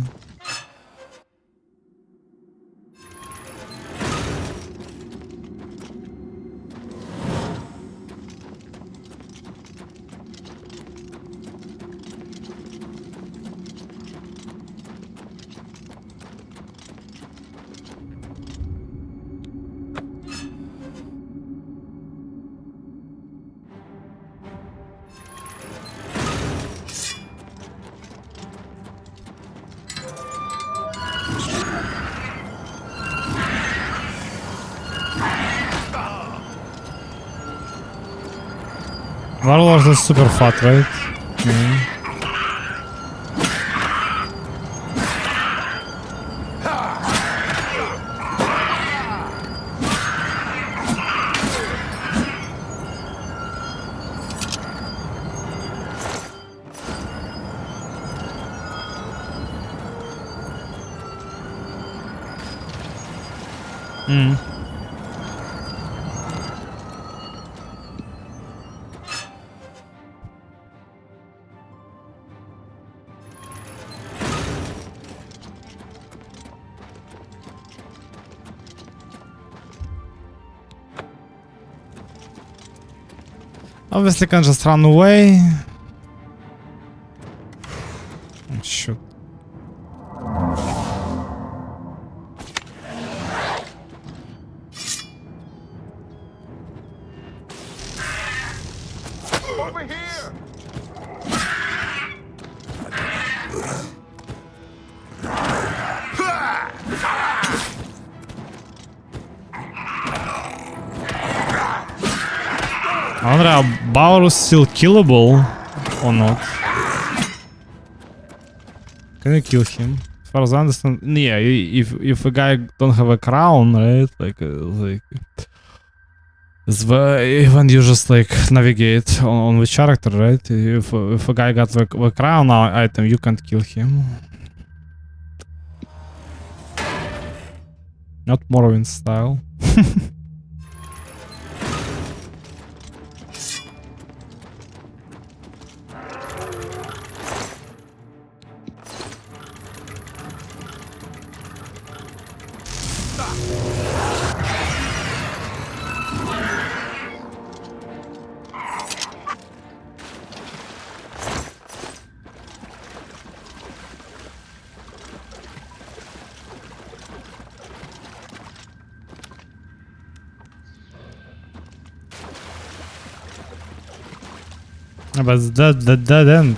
Warlord is super fat, right? Yeah. Obviously can just run away. Oh, shoot. Over here! I wonder how Bauer is still killable or not. Can you kill him? As far as I understand, yeah. If a guy don't have a crown, right? Like it's when you just like navigate on the character, right? If a guy got the crown item, you can't kill him. Not Morrowind style. But it's dead end.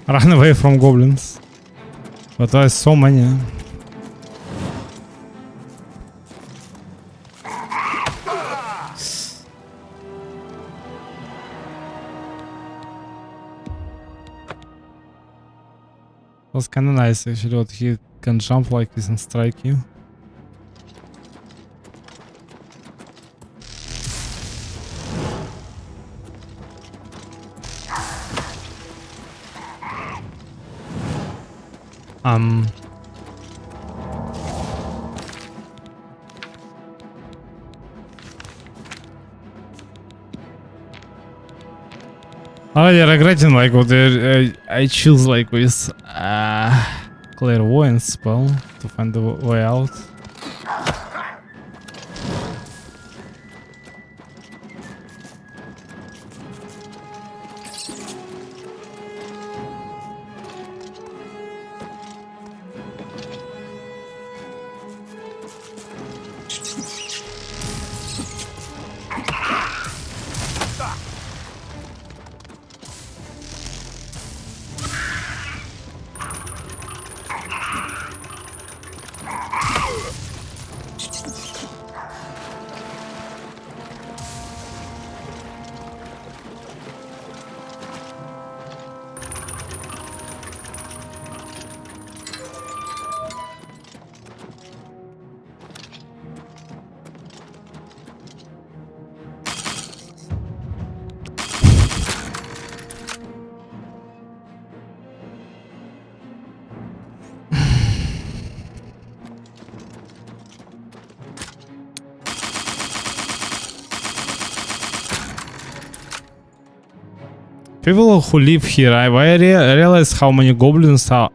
Run away from goblins. But there's so many. Was kinda nice actually, what he can jump like this and strike you. Already regretting like what I choose like with clairvoyance spell to find the way out. People who live here, I realize how many goblins are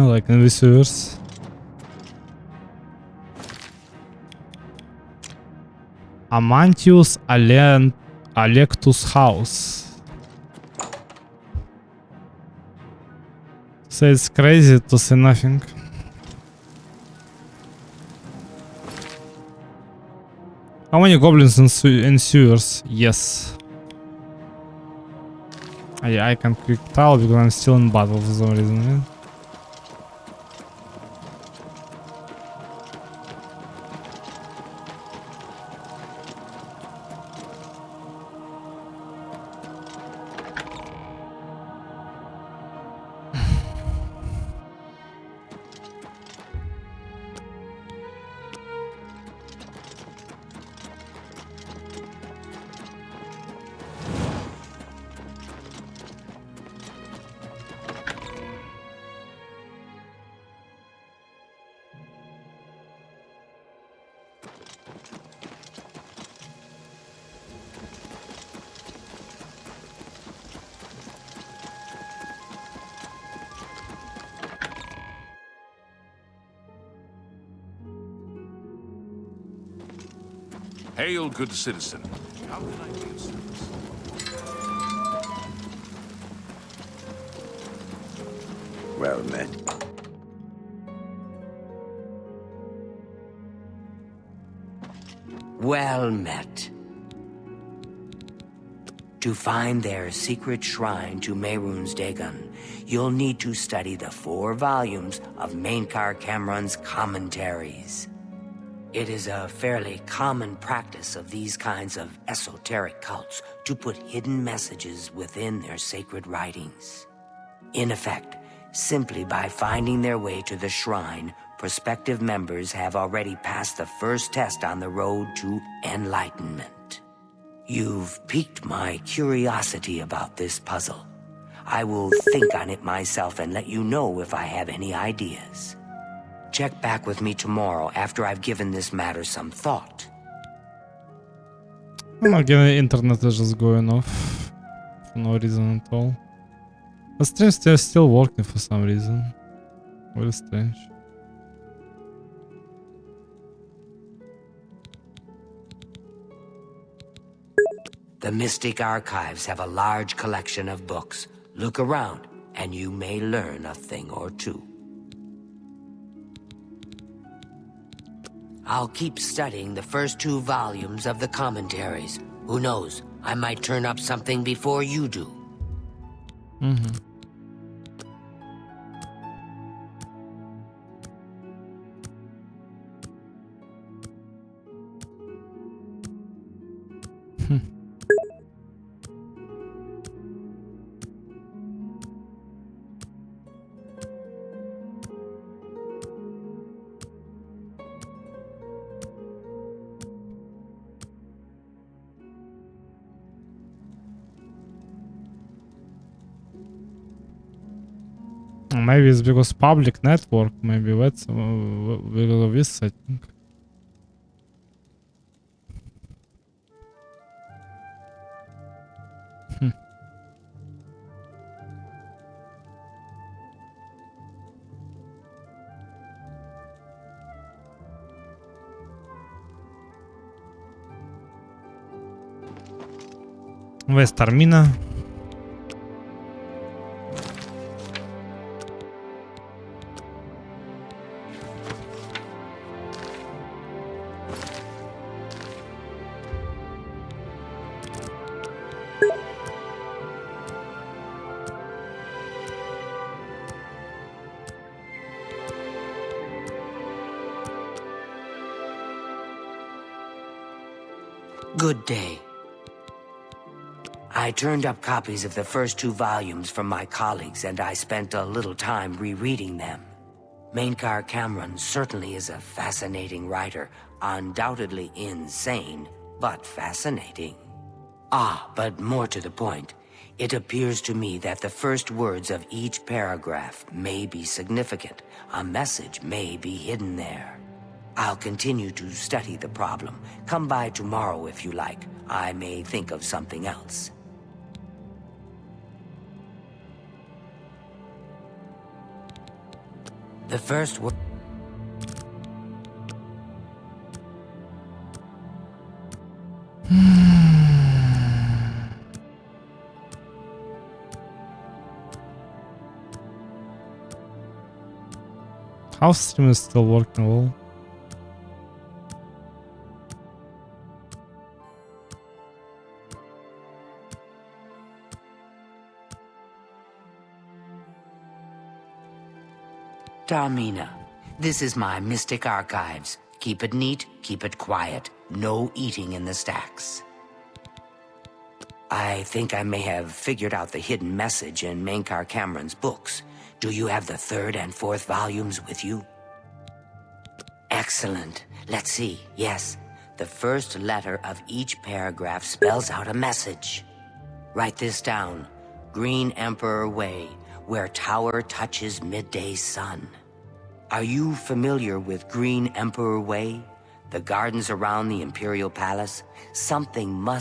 like in this universe. Amantius Alectus house. So it's crazy to say nothing. How many goblins in sewers? Yes. I can quick tell because I'm still in battle for some reason. Yeah? Hail, good citizen. How can I be of service? Well met. Well met. To find their secret shrine to Mehrunes Dagon, you'll need to study the 4 volumes of Mainkar Cameron's commentaries. It is a fairly common practice of these kinds of esoteric cults to put hidden messages within their sacred writings. In effect, simply by finding their way to the shrine, prospective members have already passed the first test on the road to enlightenment. You've piqued my curiosity about this puzzle. I will think on it myself and let you know if I have any ideas. Check back with me tomorrow after I've given this matter some thought. Again, the internet is just going off for no reason at all. The stream's still working for some reason. Very strange. The Mystic Archives have a large collection of books. Look around, and you may learn a thing or two. I'll keep studying the first 2 volumes of the commentaries. Who knows, I might turn up something before you do. Maybe it's because public network, maybe that's because of this setting. West Armina. Good day. I turned up copies of the first 2 volumes from my colleagues, and I spent a little time rereading them. Mainkar Cameron certainly is a fascinating writer, undoubtedly insane, but fascinating. But more to the point, it appears to me that the first words of each paragraph may be significant. A message may be hidden there. I'll continue to study the problem. Come by tomorrow if you like. I may think of something else. The first word... House stream is still working well. Darmina, this is my Mystic Archives. Keep it neat, keep it quiet. No eating in the stacks. I think I may have figured out the hidden message in Mainkar Cameron's books. Do you have the 3rd and 4th volumes with you? Excellent. Let's see. Yes, the first letter of each paragraph spells out a message. Write this down. Green Emperor Way, where tower touches midday sun. Are you familiar with Green Emperor Way? The gardens around the Imperial Palace? Something must